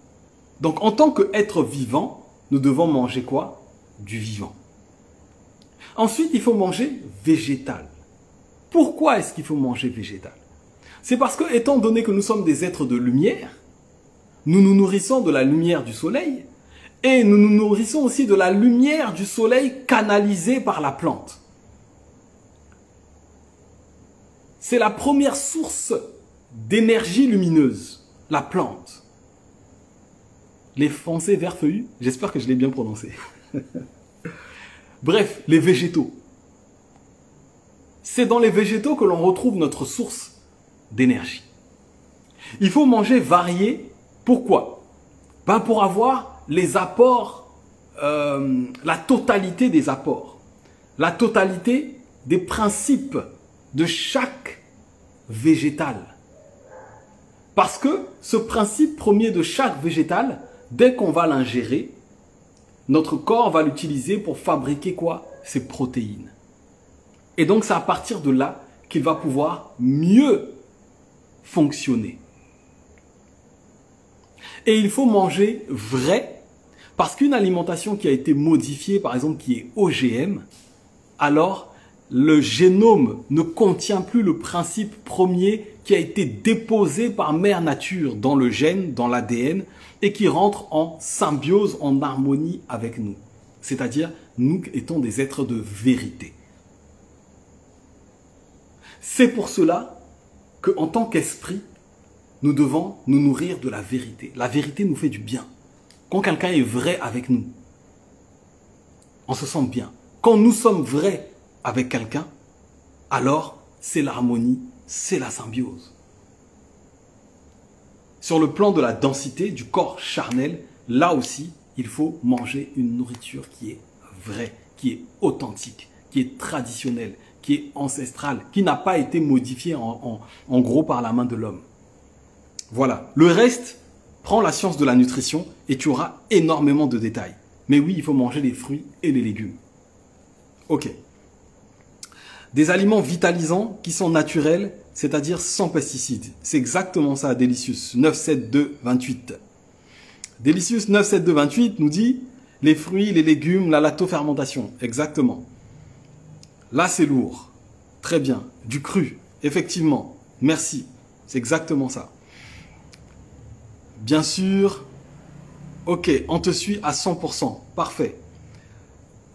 Donc en tant qu'être vivant, nous devons manger quoi? Du vivant. Ensuite, il faut manger végétal. Pourquoi est-ce qu'il faut manger végétal? C'est parce que, étant donné que nous sommes des êtres de lumière, nous nous nourrissons de la lumière du soleil et nous nous nourrissons aussi de la lumière du soleil canalisée par la plante. C'est la première source d'énergie lumineuse, la plante. Les Français vert feuillu, j'espère que je l'ai bien prononcé. Bref, les végétaux. C'est dans les végétaux que l'on retrouve notre source d'énergie. Il faut manger varié. Pourquoi? Ben pour avoir les apports, la totalité des apports, la totalité des principes de chaque végétal. Parce que ce principe premier de chaque végétal, dès qu'on va l'ingérer, notre corps va l'utiliser pour fabriquer quoi? Ses protéines. Et donc c'est à partir de là qu'il va pouvoir mieux fonctionner. Et il faut manger vrai, parce qu'une alimentation qui a été modifiée, par exemple qui est OGM, alors le génome ne contient plus le principe premier qui a été déposé par Mère Nature dans le gène, dans l'ADN, et qui rentre en symbiose, en harmonie avec nous. C'est-à-dire, nous étant des êtres de vérité. C'est pour cela qu'en tant qu'esprit, nous devons nous nourrir de la vérité. La vérité nous fait du bien. Quand quelqu'un est vrai avec nous, on se sent bien. Quand nous sommes vrais avec quelqu'un, alors c'est l'harmonie, c'est la symbiose. Sur le plan de la densité du corps charnel, là aussi, il faut manger une nourriture qui est vraie, qui est authentique, qui est traditionnelle, qui est ancestrale, qui n'a pas été modifiée en gros par la main de l'homme. Voilà. Le reste, prends la science de la nutrition et tu auras énormément de détails. Mais oui, il faut manger les fruits et les légumes. Ok. Des aliments vitalisants qui sont naturels, c'est-à-dire sans pesticides. C'est exactement ça, Delicious 97228. Delicious 97228 nous dit les fruits, les légumes, la lactofermentation. Exactement. Là, c'est lourd. Très bien. Du cru. Effectivement. Merci. C'est exactement ça. Bien sûr. Ok, on te suit à 100%. Parfait.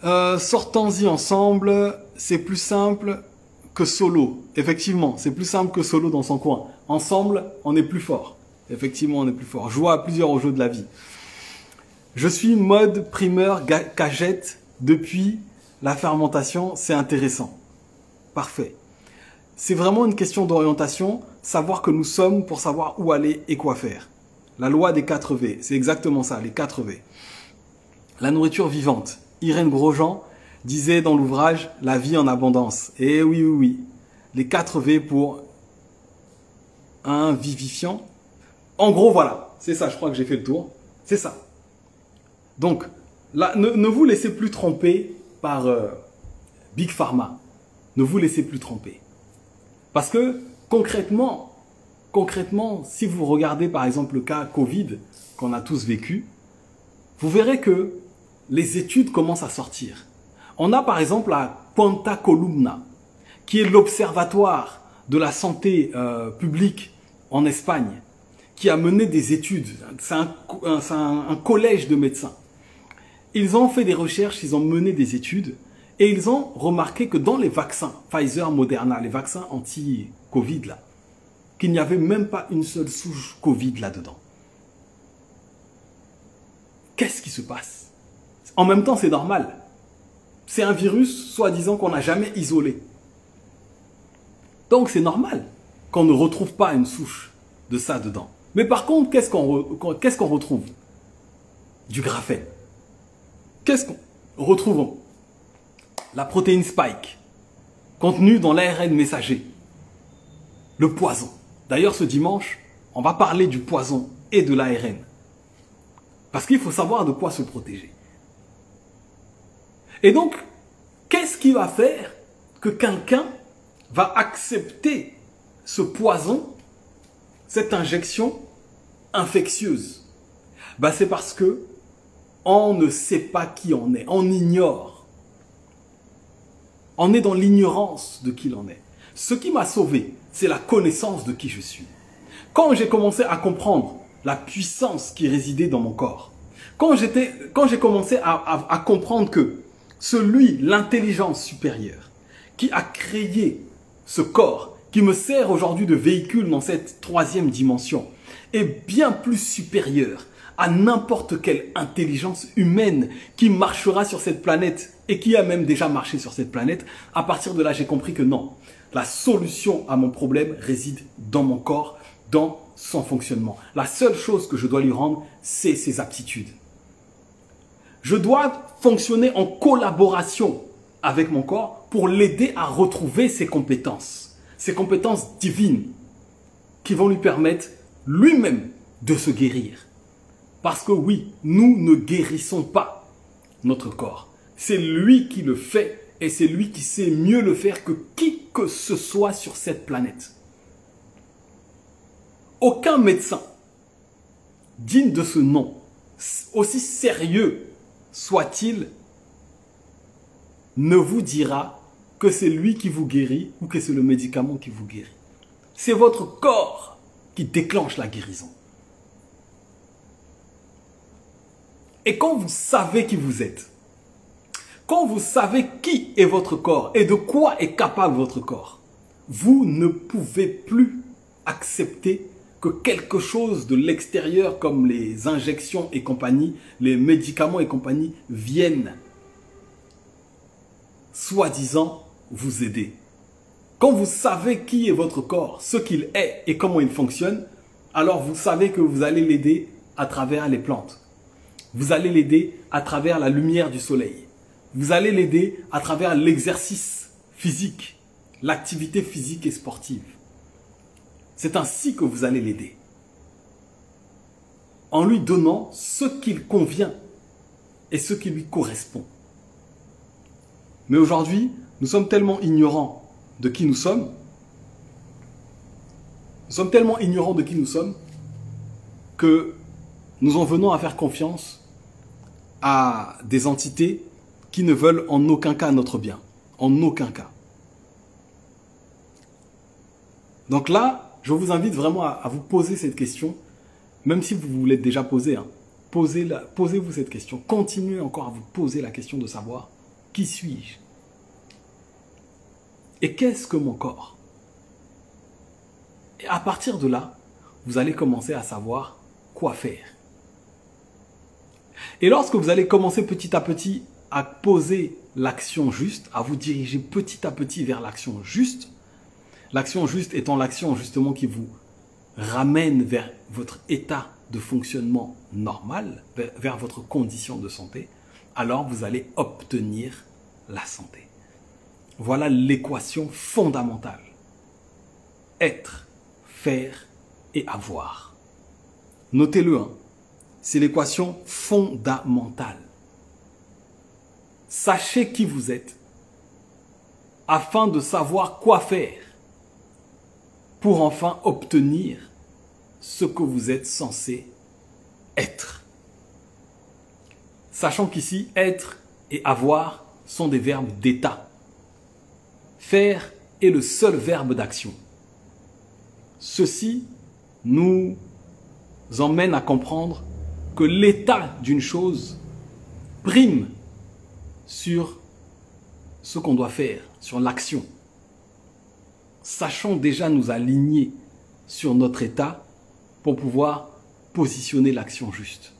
Sortons-y ensemble. C'est plus simple que solo. Effectivement, c'est plus simple que solo dans son coin. Ensemble, on est plus fort. Effectivement, on est plus fort. Jouer à plusieurs au jeu de la vie. Je suis mode primeur cagette depuis la fermentation. C'est intéressant. Parfait. C'est vraiment une question d'orientation. Savoir que nous sommes pour savoir où aller et quoi faire. La loi des 4 V. C'est exactement ça, les 4 V. La nourriture vivante. Irène Grosjean disait dans l'ouvrage « La vie en abondance ». Et oui, oui, oui. Les 4 V pour un vivifiant. En gros, voilà. C'est ça, je crois que j'ai fait le tour. C'est ça. Donc, là, ne vous laissez plus tromper par Big Pharma. Ne vous laissez plus tromper. Parce que, concrètement, si vous regardez par exemple le cas Covid qu'on a tous vécu, vous verrez que les études commencent à sortir. On a par exemple la Quanta Columna, qui est l'Observatoire de la santé publique en Espagne, qui a mené des études. C'est un collège de médecins. Ils ont fait des recherches, ils ont mené des études et ils ont remarqué que dans les vaccins, Pfizer, Moderna, les vaccins anti-Covid, là, qu'il n'y avait même pas une seule souche Covid là-dedans. Qu'est-ce qui se passe? En même temps, c'est normal. C'est un virus, soi-disant, qu'on n'a jamais isolé. Donc, c'est normal qu'on ne retrouve pas une souche de ça dedans. Mais par contre, qu'est-ce qu'on retrouve? Du graphène. Qu'est-ce qu'on retrouve? La protéine spike, contenue dans l'ARN messager. Le poison. D'ailleurs, ce dimanche, on va parler du poison et de l'ARN. Parce qu'il faut savoir de quoi se protéger. Et donc, qu'est-ce qui va faire que quelqu'un va accepter ce poison, cette injection infectieuse? Ben, c'est parce que on ne sait pas qui on est, on ignore. On est dans l'ignorance de qui l'on est. Ce qui m'a sauvé, c'est la connaissance de qui je suis. Quand j'ai commencé à comprendre la puissance qui résidait dans mon corps, quand j'ai commencé à comprendre que celui, l'intelligence supérieure, qui a créé ce corps, qui me sert aujourd'hui de véhicule dans cette troisième dimension, est bien plus supérieur à n'importe quelle intelligence humaine qui marchera sur cette planète et qui a même déjà marché sur cette planète. À partir de là, j'ai compris que non, la solution à mon problème réside dans mon corps, dans son fonctionnement. La seule chose que je dois lui rendre, c'est ses aptitudes. Je dois fonctionner en collaboration avec mon corps pour l'aider à retrouver ses compétences divines qui vont lui permettre lui-même de se guérir. Parce que oui, nous ne guérissons pas notre corps. C'est lui qui le fait et c'est lui qui sait mieux le faire que qui que ce soit sur cette planète. Aucun médecin digne de ce nom, aussi sérieux soit-il, ne vous dira que c'est lui qui vous guérit ou que c'est le médicament qui vous guérit. C'est votre corps qui déclenche la guérison. Et quand vous savez qui vous êtes, quand vous savez qui est votre corps et de quoi est capable votre corps, vous ne pouvez plus accepter que quelque chose de l'extérieur comme les injections et compagnie, les médicaments et compagnie viennent soi-disant vous aider. Quand vous savez qui est votre corps, ce qu'il est et comment il fonctionne, alors vous savez que vous allez l'aider à travers les plantes. Vous allez l'aider à travers la lumière du soleil. Vous allez l'aider à travers l'exercice physique, l'activité physique et sportive. C'est ainsi que vous allez l'aider. En lui donnant ce qu'il convient et ce qui lui correspond. Mais aujourd'hui, nous sommes tellement ignorants de qui nous sommes. Nous sommes tellement ignorants de qui nous sommes que nous en venons à faire confiance à des entités qui ne veulent en aucun cas notre bien. En aucun cas. Donc là, je vous invite vraiment à vous poser cette question, même si vous vous l'êtes déjà posée. Hein. Posez-vous cette question. Continuez encore à vous poser la question de savoir qui suis-je? Et qu'est-ce que mon corps? Et à partir de là, vous allez commencer à savoir quoi faire. Et lorsque vous allez commencer petit à petit à poser l'action juste, à vous diriger petit à petit vers l'action juste étant l'action justement qui vous ramène vers votre état de fonctionnement normal, vers votre condition de santé, alors vous allez obtenir la santé. Voilà l'équation fondamentale. Être, faire et avoir. Notez-le, hein. C'est l'équation fondamentale. Sachez qui vous êtes afin de savoir quoi faire pour enfin obtenir ce que vous êtes censé être. Sachant qu'ici, être et avoir sont des verbes d'état. Faire est le seul verbe d'action. Ceci nous emmène à comprendre que l'état d'une chose prime sur ce qu'on doit faire, sur l'action. Sachons déjà nous aligner sur notre état pour pouvoir positionner l'action juste.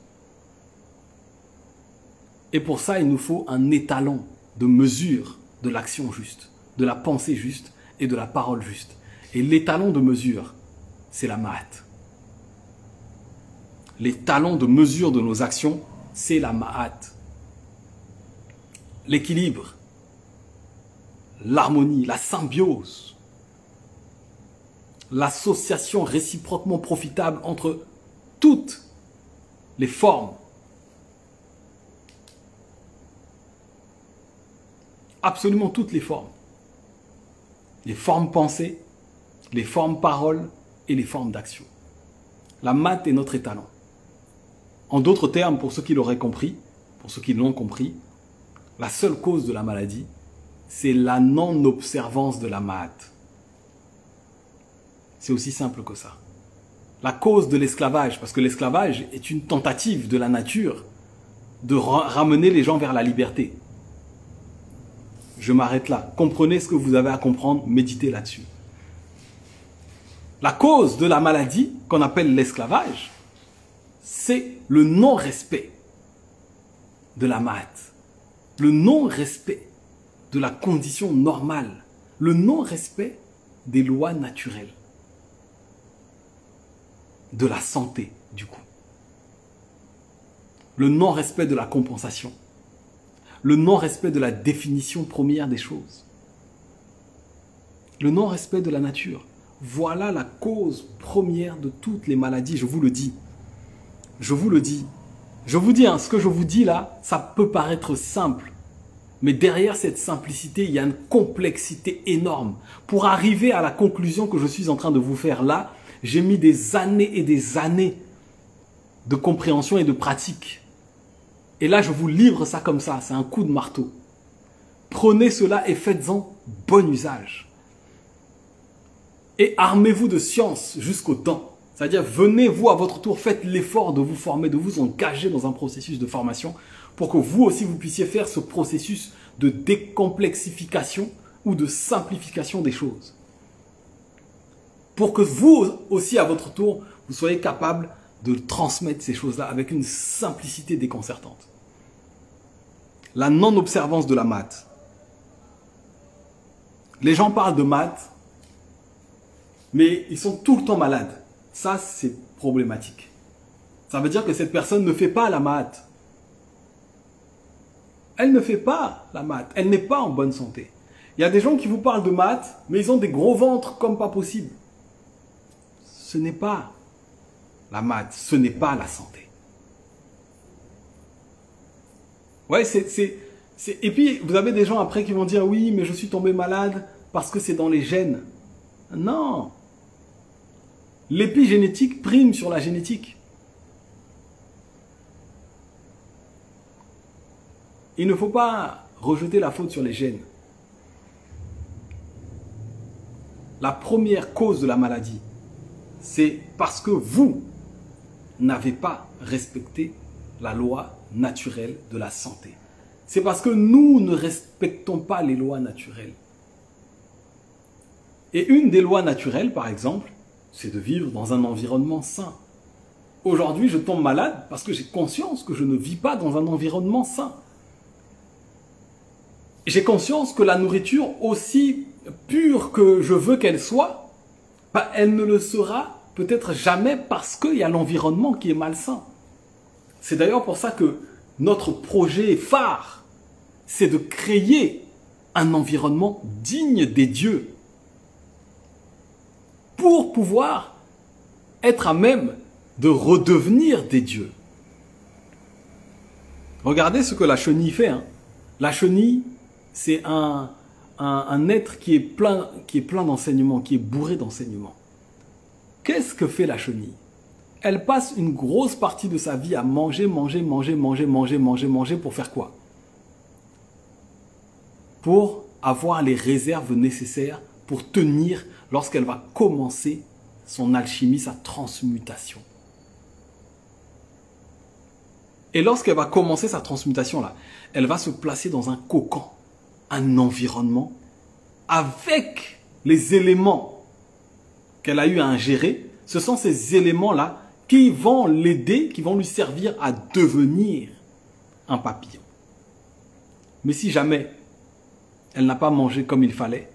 Et pour ça, il nous faut un étalon de mesure de l'action juste, de la pensée juste et de la parole juste. Et l'étalon de mesure, c'est la ma'at. L'étalon de mesure de nos actions, c'est la ma'at. L'équilibre, l'harmonie, la symbiose, l'association réciproquement profitable entre toutes les formes, absolument toutes les formes pensées, les formes paroles et les formes d'action. La ma'at est notre étalon. En d'autres termes, pour ceux qui l'auraient compris, pour ceux qui l'ont compris, la seule cause de la maladie, c'est la non-observance de la ma'at. C'est aussi simple que ça. La cause de l'esclavage, parce que l'esclavage est une tentative de la nature de ramener les gens vers la liberté. Je m'arrête là. Comprenez ce que vous avez à comprendre, méditez là-dessus. La cause de la maladie, qu'on appelle l'esclavage, c'est le non-respect de la ma'at, le non-respect de la condition normale, le non-respect des lois naturelles, de la santé du coup, le non-respect de la compensation, le non-respect de la définition première des choses, le non-respect de la nature. Voilà la cause première de toutes les maladies, je vous le dis. Je vous le dis. Je vous dis, ce que je vous dis là, ça peut paraître simple. Mais derrière cette simplicité, il y a une complexité énorme. Pour arriver à la conclusion que je suis en train de vous faire là, j'ai mis des années et des années de compréhension et de pratique. Et là, je vous livre ça comme ça, c'est un coup de marteau. Prenez cela et faites-en bon usage. Et armez-vous de science jusqu'au temps. C'est-à-dire, venez vous à votre tour, faites l'effort de vous former, de vous engager dans un processus de formation pour que vous aussi, vous puissiez faire ce processus de décomplexification ou de simplification des choses. Pour que vous aussi, à votre tour, vous soyez capable de transmettre ces choses-là avec une simplicité déconcertante. La non-observance de la maths. Les gens parlent de maths, mais ils sont tout le temps malades. Ça, c'est problématique. Ça veut dire que cette personne ne fait pas la maths. Elle ne fait pas la maths. Elle n'est pas en bonne santé. Il y a des gens qui vous parlent de maths, mais ils ont des gros ventres comme pas possible. Ce n'est pas la maths. Ce n'est pas la santé. Ouais, et puis, vous avez des gens après qui vont dire « Oui, mais je suis tombé malade parce que c'est dans les gènes. » Non. L'épigénétique prime sur la génétique. Il ne faut pas rejeter la faute sur les gènes. La première cause de la maladie, c'est parce que vous n'avez pas respecté la loi naturelle de la santé. C'est parce que nous ne respectons pas les lois naturelles. Et une des lois naturelles, par exemple, c'est de vivre dans un environnement sain. Aujourd'hui, je tombe malade parce que j'ai conscience que je ne vis pas dans un environnement sain. J'ai conscience que la nourriture, aussi pure que je veux qu'elle soit, elle ne le sera peut-être jamais parce qu'il y a l'environnement qui est malsain. C'est d'ailleurs pour ça que notre projet phare, c'est de créer un environnement digne des dieux pour pouvoir être à même de redevenir des dieux. Regardez ce que la chenille fait. La chenille, c'est un être qui est plein d'enseignements, qui est bourré d'enseignements. Qu'est-ce que fait la chenille? Elle passe une grosse partie de sa vie à manger pour faire quoi? Pour avoir les réserves nécessaires pour tenir lorsqu'elle va commencer son alchimie, sa transmutation. Et lorsqu'elle va commencer sa transmutation là, elle va se placer dans un cocon, un environnement avec les éléments qu'elle a eu à ingérer. Ce sont ces éléments-là qui vont l'aider, qui vont lui servir à devenir un papillon. Mais si jamais elle n'a pas mangé comme il fallait,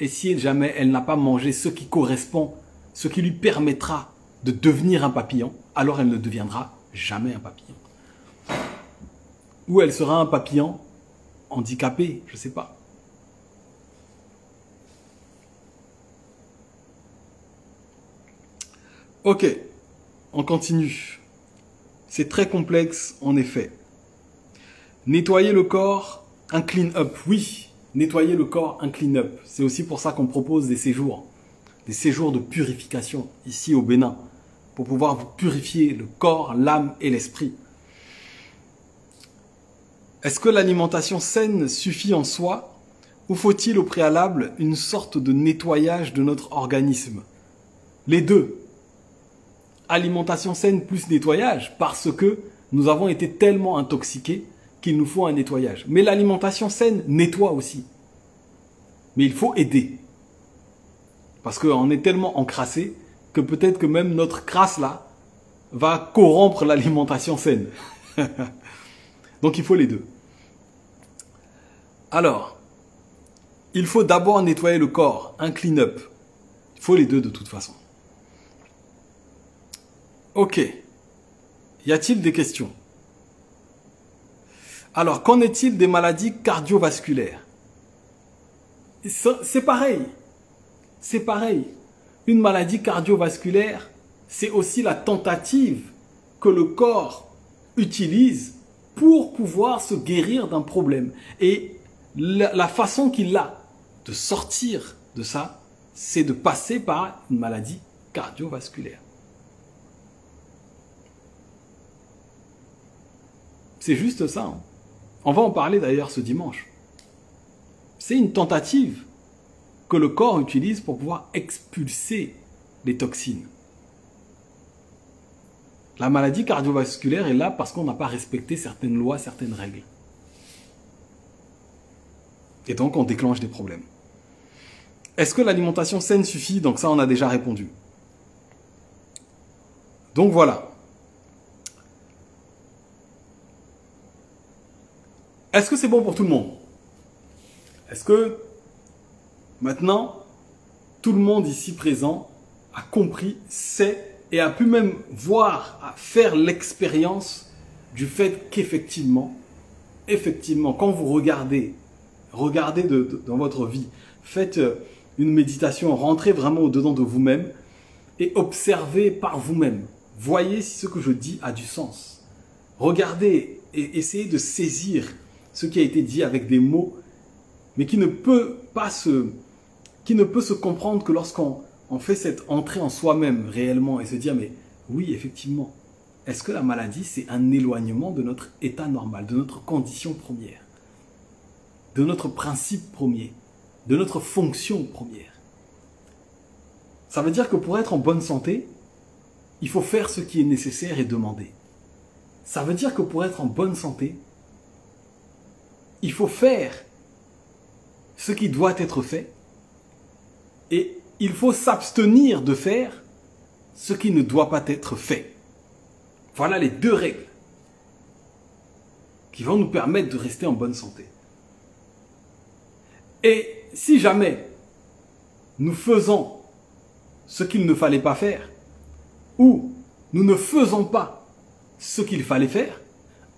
et si jamais elle n'a pas mangé ce qui correspond, ce qui lui permettra de devenir un papillon, alors elle ne deviendra jamais un papillon. Ou elle sera un papillon handicapé, je ne sais pas. Ok, on continue. C'est très complexe en effet. Nettoyer le corps, un clean-up, oui. Nettoyer le corps, un clean-up. C'est aussi pour ça qu'on propose des séjours de purification ici au Bénin, pour pouvoir vous purifier le corps, l'âme et l'esprit. Est-ce que l'alimentation saine suffit en soi ou faut-il au préalable une sorte de nettoyage de notre organisme? Les deux. Alimentation saine plus nettoyage, parce que nous avons été tellement intoxiqués qu'il nous faut un nettoyage. Mais l'alimentation saine nettoie aussi. Mais il faut aider. Parce qu'on est tellement encrassé que peut-être que même notre crasse là va corrompre l'alimentation saine. Donc il faut les deux. Alors, il faut d'abord nettoyer le corps, un clean-up. Il faut les deux de toute façon. Ok. Y a-t-il des questions? Alors, qu'en est-il des maladies cardiovasculaires? C'est pareil. C'est pareil. Une maladie cardiovasculaire, c'est aussi la tentative que le corps utilise pour pouvoir se guérir d'un problème. Et la façon qu'il a de sortir de ça, c'est de passer par une maladie cardiovasculaire. C'est juste ça. Hein. On va en parler d'ailleurs ce dimanche. C'est une tentative que le corps utilise pour pouvoir expulser les toxines. La maladie cardiovasculaire est là parce qu'on n'a pas respecté certaines lois, certaines règles. Et donc on déclenche des problèmes. Est-ce que l'alimentation saine suffit? Donc ça on a déjà répondu. Donc voilà. Est-ce que c'est bon pour tout le monde? Est-ce que maintenant, tout le monde ici présent a compris, sait et a pu même voir, faire l'expérience du fait qu'effectivement, quand vous regardez dans votre vie, faites une méditation, rentrez vraiment au-dedans de vous-même et observez par vous-même. Voyez si ce que je dis a du sens. Regardez et essayez de saisir ce qui a été dit avec des mots, mais qui ne peut se comprendre que lorsqu'on fait cette entrée en soi-même réellement et se dire, mais oui, effectivement, est-ce que la maladie, c'est un éloignement de notre état normal, de notre condition première, de notre principe premier, de notre fonction première? Ça veut dire que pour être en bonne santé, il faut faire ce qui est nécessaire et demandé. Ça veut dire que pour être en bonne santé, il faut faire ce qui doit être fait et il faut s'abstenir de faire ce qui ne doit pas être fait. Voilà les deux règles qui vont nous permettre de rester en bonne santé. Et si jamais nous faisons ce qu'il ne fallait pas faire ou nous ne faisons pas ce qu'il fallait faire,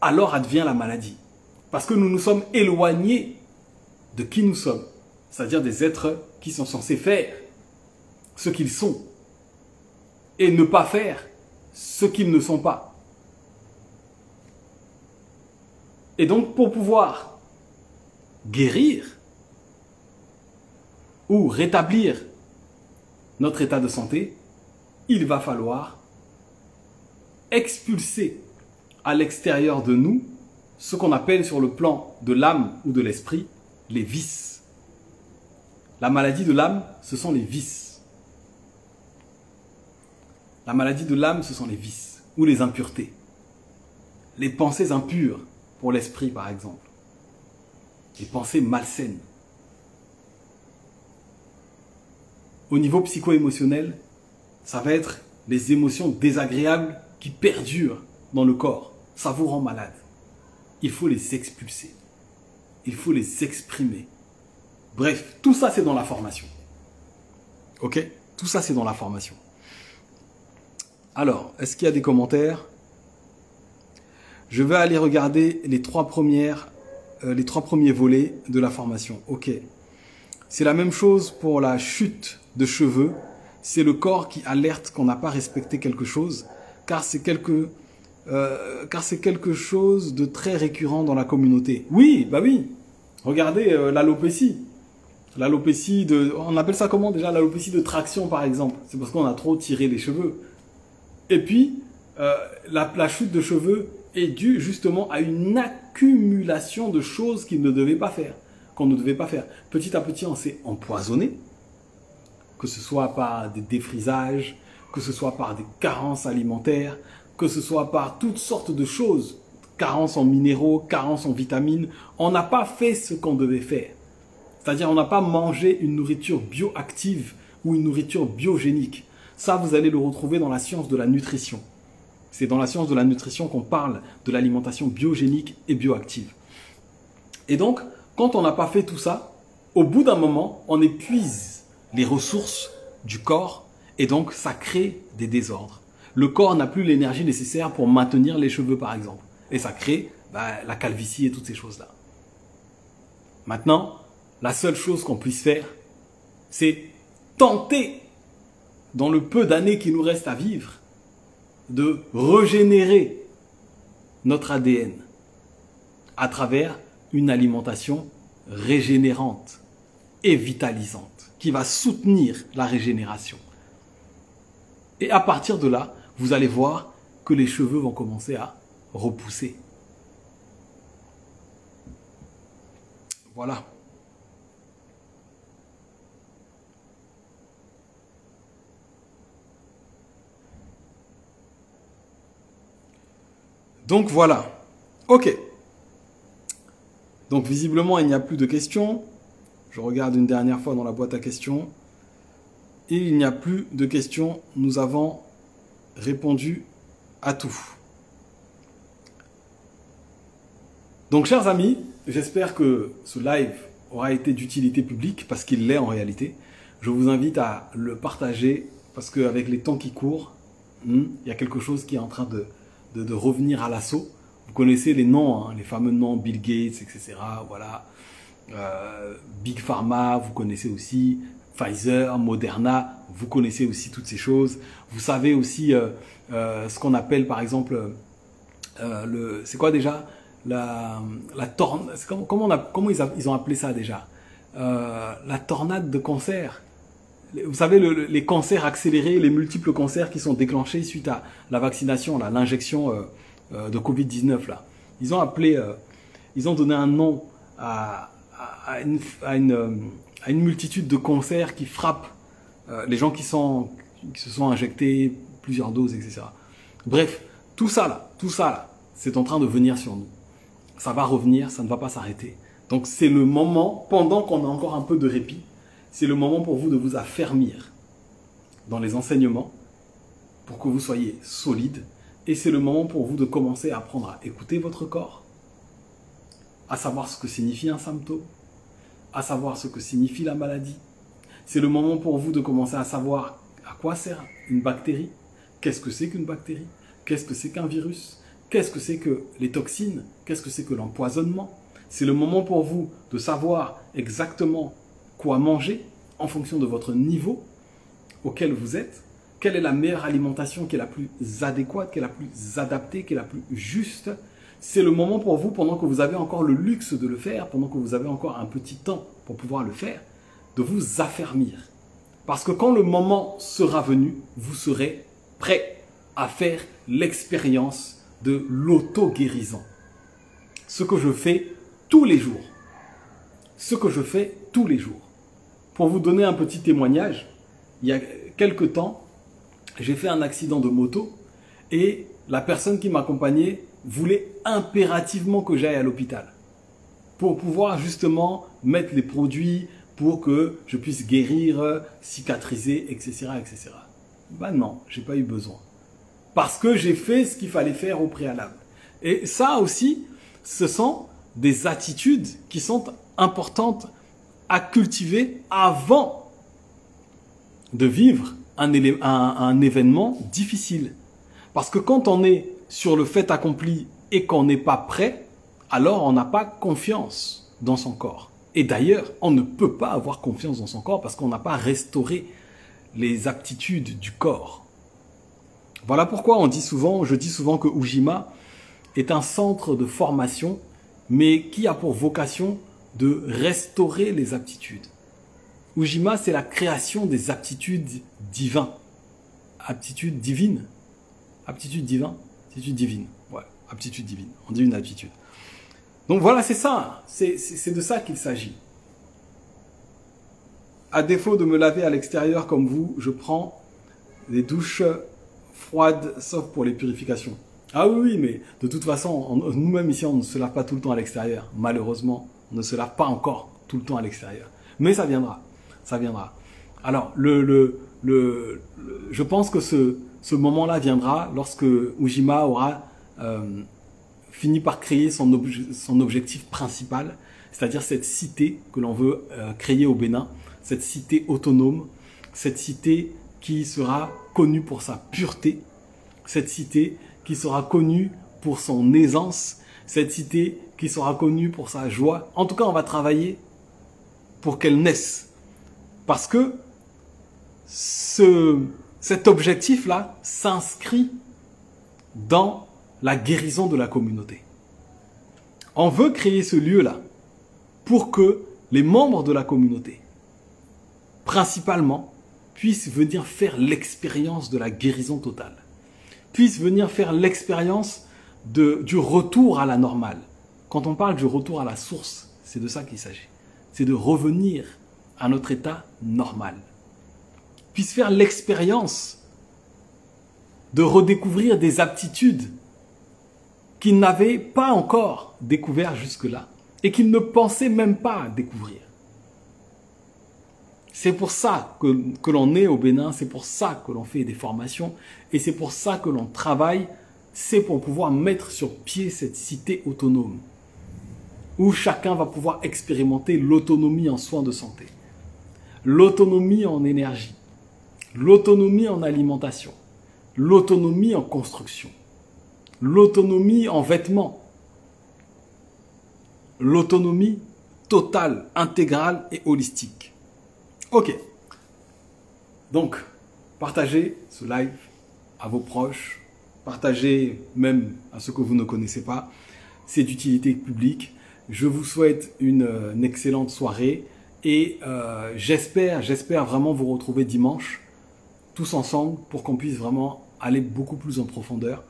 alors advient la maladie. Parce que nous nous sommes éloignés de qui nous sommes. C'est-à-dire des êtres qui sont censés faire ce qu'ils sont. Et ne pas faire ce qu'ils ne sont pas. Et donc pour pouvoir guérir ou rétablir notre état de santé, il va falloir expulser à l'extérieur de nous ce qu'on appelle sur le plan de l'âme ou de l'esprit les vices. La maladie de l'âme, ce sont les vices. La maladie de l'âme, ce sont les vices ou les impuretés. Les pensées impures pour l'esprit, par exemple. Les pensées malsaines. Au niveau psycho-émotionnel, ça va être les émotions désagréables qui perdurent dans le corps. Ça vous rend malade. Il faut les expulser. Il faut les exprimer. Bref, tout ça, c'est dans la formation. Ok? Tout ça, c'est dans la formation. Alors, est-ce qu'il y a des commentaires? Je vais aller regarder les trois premiers volets de la formation. Ok. C'est la même chose pour la chute de cheveux. C'est le corps qui alerte qu'on n'a pas respecté quelque chose, car c'est quelque chose de très récurrent dans la communauté. Oui, bah oui. Regardez l'alopécie. L'alopécie on appelle ça comment déjà? L'alopécie de traction, par exemple. C'est parce qu'on a trop tiré les cheveux. Et puis, la chute de cheveux est due justement à une accumulation de choses qu'on ne devait pas faire. Petit à petit, on s'est empoisonné, que ce soit par des défrisages, que ce soit par des carences alimentaires, que ce soit par toutes sortes de choses, carences en minéraux, carences en vitamines. On n'a pas fait ce qu'on devait faire. C'est-à-dire, on n'a pas mangé une nourriture bioactive ou une nourriture biogénique. Ça, vous allez le retrouver dans la science de la nutrition. C'est dans la science de la nutrition qu'on parle de l'alimentation biogénique et bioactive. Et donc, quand on n'a pas fait tout ça, au bout d'un moment, on épuise les ressources du corps et donc ça crée des désordres. Le corps n'a plus l'énergie nécessaire pour maintenir les cheveux, par exemple. Et ça crée la calvitie et toutes ces choses-là. Maintenant, la seule chose qu'on puisse faire, c'est tenter, dans le peu d'années qui nous restent à vivre, de régénérer notre ADN à travers une alimentation régénérante et vitalisante qui va soutenir la régénération. Et à partir de là, vous allez voir que les cheveux vont commencer à repousser. Voilà. Donc voilà. Ok. Donc visiblement, il n'y a plus de questions. Je regarde une dernière fois dans la boîte à questions. Et il n'y a plus de questions. Nous avons répondu à tout. Donc chers amis, j'espère que ce live aura été d'utilité publique parce qu'il l'est en réalité. Je vous invite à le partager parce qu'avec les temps qui courent, il y a quelque chose qui est en train de revenir à l'assaut. Vous connaissez les noms, les fameux noms Bill Gates, etc. Voilà. Big Pharma, vous connaissez aussi. Pfizer, Moderna, vous connaissez aussi toutes ces choses. Vous savez aussi ce qu'on appelle par exemple, c'est quoi déjà la tornade, comment ils ont appelé ça déjà, la tornade de cancer. Vous savez, les cancers accélérés, les multiples cancers qui sont déclenchés suite à la vaccination, l'injection de Covid-19. Là. Ils ont donné un nom à une multitude de cancers qui frappent les gens qui se sont injectés plusieurs doses, etc. Bref, tout ça là, c'est en train de venir sur nous. Ça va revenir, ça ne va pas s'arrêter. Donc c'est le moment, pendant qu'on a encore un peu de répit, c'est le moment pour vous de vous affermir dans les enseignements pour que vous soyez solide. Et c'est le moment pour vous de commencer à apprendre à écouter votre corps, à savoir ce que signifie un symptôme, à savoir ce que signifie la maladie. C'est le moment pour vous de commencer à savoir à quoi sert une bactérie, qu'est-ce que c'est qu'une bactérie, qu'est-ce que c'est qu'un virus, qu'est-ce que c'est que les toxines, qu'est-ce que c'est que l'empoisonnement. C'est le moment pour vous de savoir exactement quoi manger en fonction de votre niveau auquel vous êtes, quelle est la meilleure alimentation qui est la plus adéquate, qui est la plus adaptée, qui est la plus juste. C'est le moment pour vous, pendant que vous avez encore le luxe de le faire, pendant que vous avez encore un petit temps pour pouvoir le faire, de vous affermir. Parce que quand le moment sera venu, vous serez prêt à faire l'expérience de l'auto-guérison. Ce que je fais tous les jours. Ce que je fais tous les jours. Pour vous donner un petit témoignage, il y a quelque temps, j'ai fait un accident de moto et la personne qui m'accompagnait voulait impérativement que j'aille à l'hôpital pour pouvoir justement mettre les produits pour que je puisse guérir, cicatriser, etc. etc. Ben non, j'ai pas eu besoin. Parce que j'ai fait ce qu'il fallait faire au préalable. Et ça aussi, ce sont des attitudes qui sont importantes à cultiver avant de vivre un événement difficile. Parce que quand on est sur le fait accompli et qu'on n'est pas prêt, alors on n'a pas confiance dans son corps. Et d'ailleurs, on ne peut pas avoir confiance dans son corps parce qu'on n'a pas restauré les aptitudes du corps. Voilà pourquoi je dis souvent que Ujima est un centre de formation, mais qui a pour vocation de restaurer les aptitudes. Ujima, c'est la création des aptitudes divines. Aptitudes divines. Aptitude divine. Aptitude divine. Ouais, aptitude divine. On dit une aptitude. Donc voilà, c'est ça. C'est de ça qu'il s'agit. À défaut de me laver à l'extérieur comme vous, je prends des douches froides, sauf pour les purifications. Ah oui, mais de toute façon, nous-mêmes ici, on ne se lave pas tout le temps à l'extérieur. Malheureusement, on ne se lave pas encore tout le temps à l'extérieur. Mais ça viendra. Ça viendra. Alors, je pense que ce moment-là viendra lorsque Ujima aura fini par créer son objectif principal, c'est-à-dire cette cité que l'on veut créer au Bénin, cette cité autonome, cette cité qui sera connue pour sa pureté, cette cité qui sera connue pour son aisance, cette cité qui sera connue pour sa joie. En tout cas, on va travailler pour qu'elle naisse. Parce que cet objectif-là s'inscrit dans la guérison de la communauté. On veut créer ce lieu-là pour que les membres de la communauté, principalement, puissent venir faire l'expérience de la guérison totale, puissent venir faire l'expérience du retour à la normale. Quand on parle du retour à la source, c'est de ça qu'il s'agit. C'est de revenir à notre état normal. Puissent faire l'expérience de redécouvrir des aptitudes qu'ils n'avaient pas encore découvertes jusque-là et qu'ils ne pensaient même pas découvrir. C'est pour ça que l'on est au Bénin, c'est pour ça que l'on fait des formations et c'est pour ça que l'on travaille, c'est pour pouvoir mettre sur pied cette cité autonome où chacun va pouvoir expérimenter l'autonomie en soins de santé, l'autonomie en énergie, l'autonomie en alimentation, l'autonomie en construction, l'autonomie en vêtements, l'autonomie totale, intégrale et holistique. Ok. Donc, partagez ce live à vos proches, partagez même à ceux que vous ne connaissez pas. C'est d'utilité publique. Je vous souhaite une excellente soirée et j'espère vraiment vous retrouver dimanche tous ensemble pour qu'on puisse vraiment aller beaucoup plus en profondeur.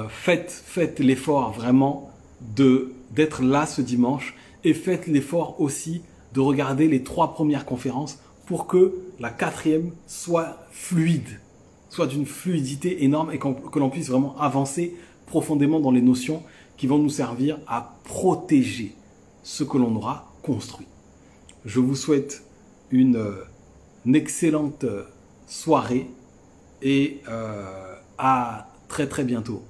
Faites l'effort vraiment d'être là ce dimanche et faites l'effort aussi de regarder les 3 premières conférences pour que la 4e soit fluide, soit d'une fluidité énorme et que l'on puisse vraiment avancer profondément dans les notions qui vont nous servir à protéger ce que l'on aura construit. Je vous souhaite une excellente soirée et à très bientôt.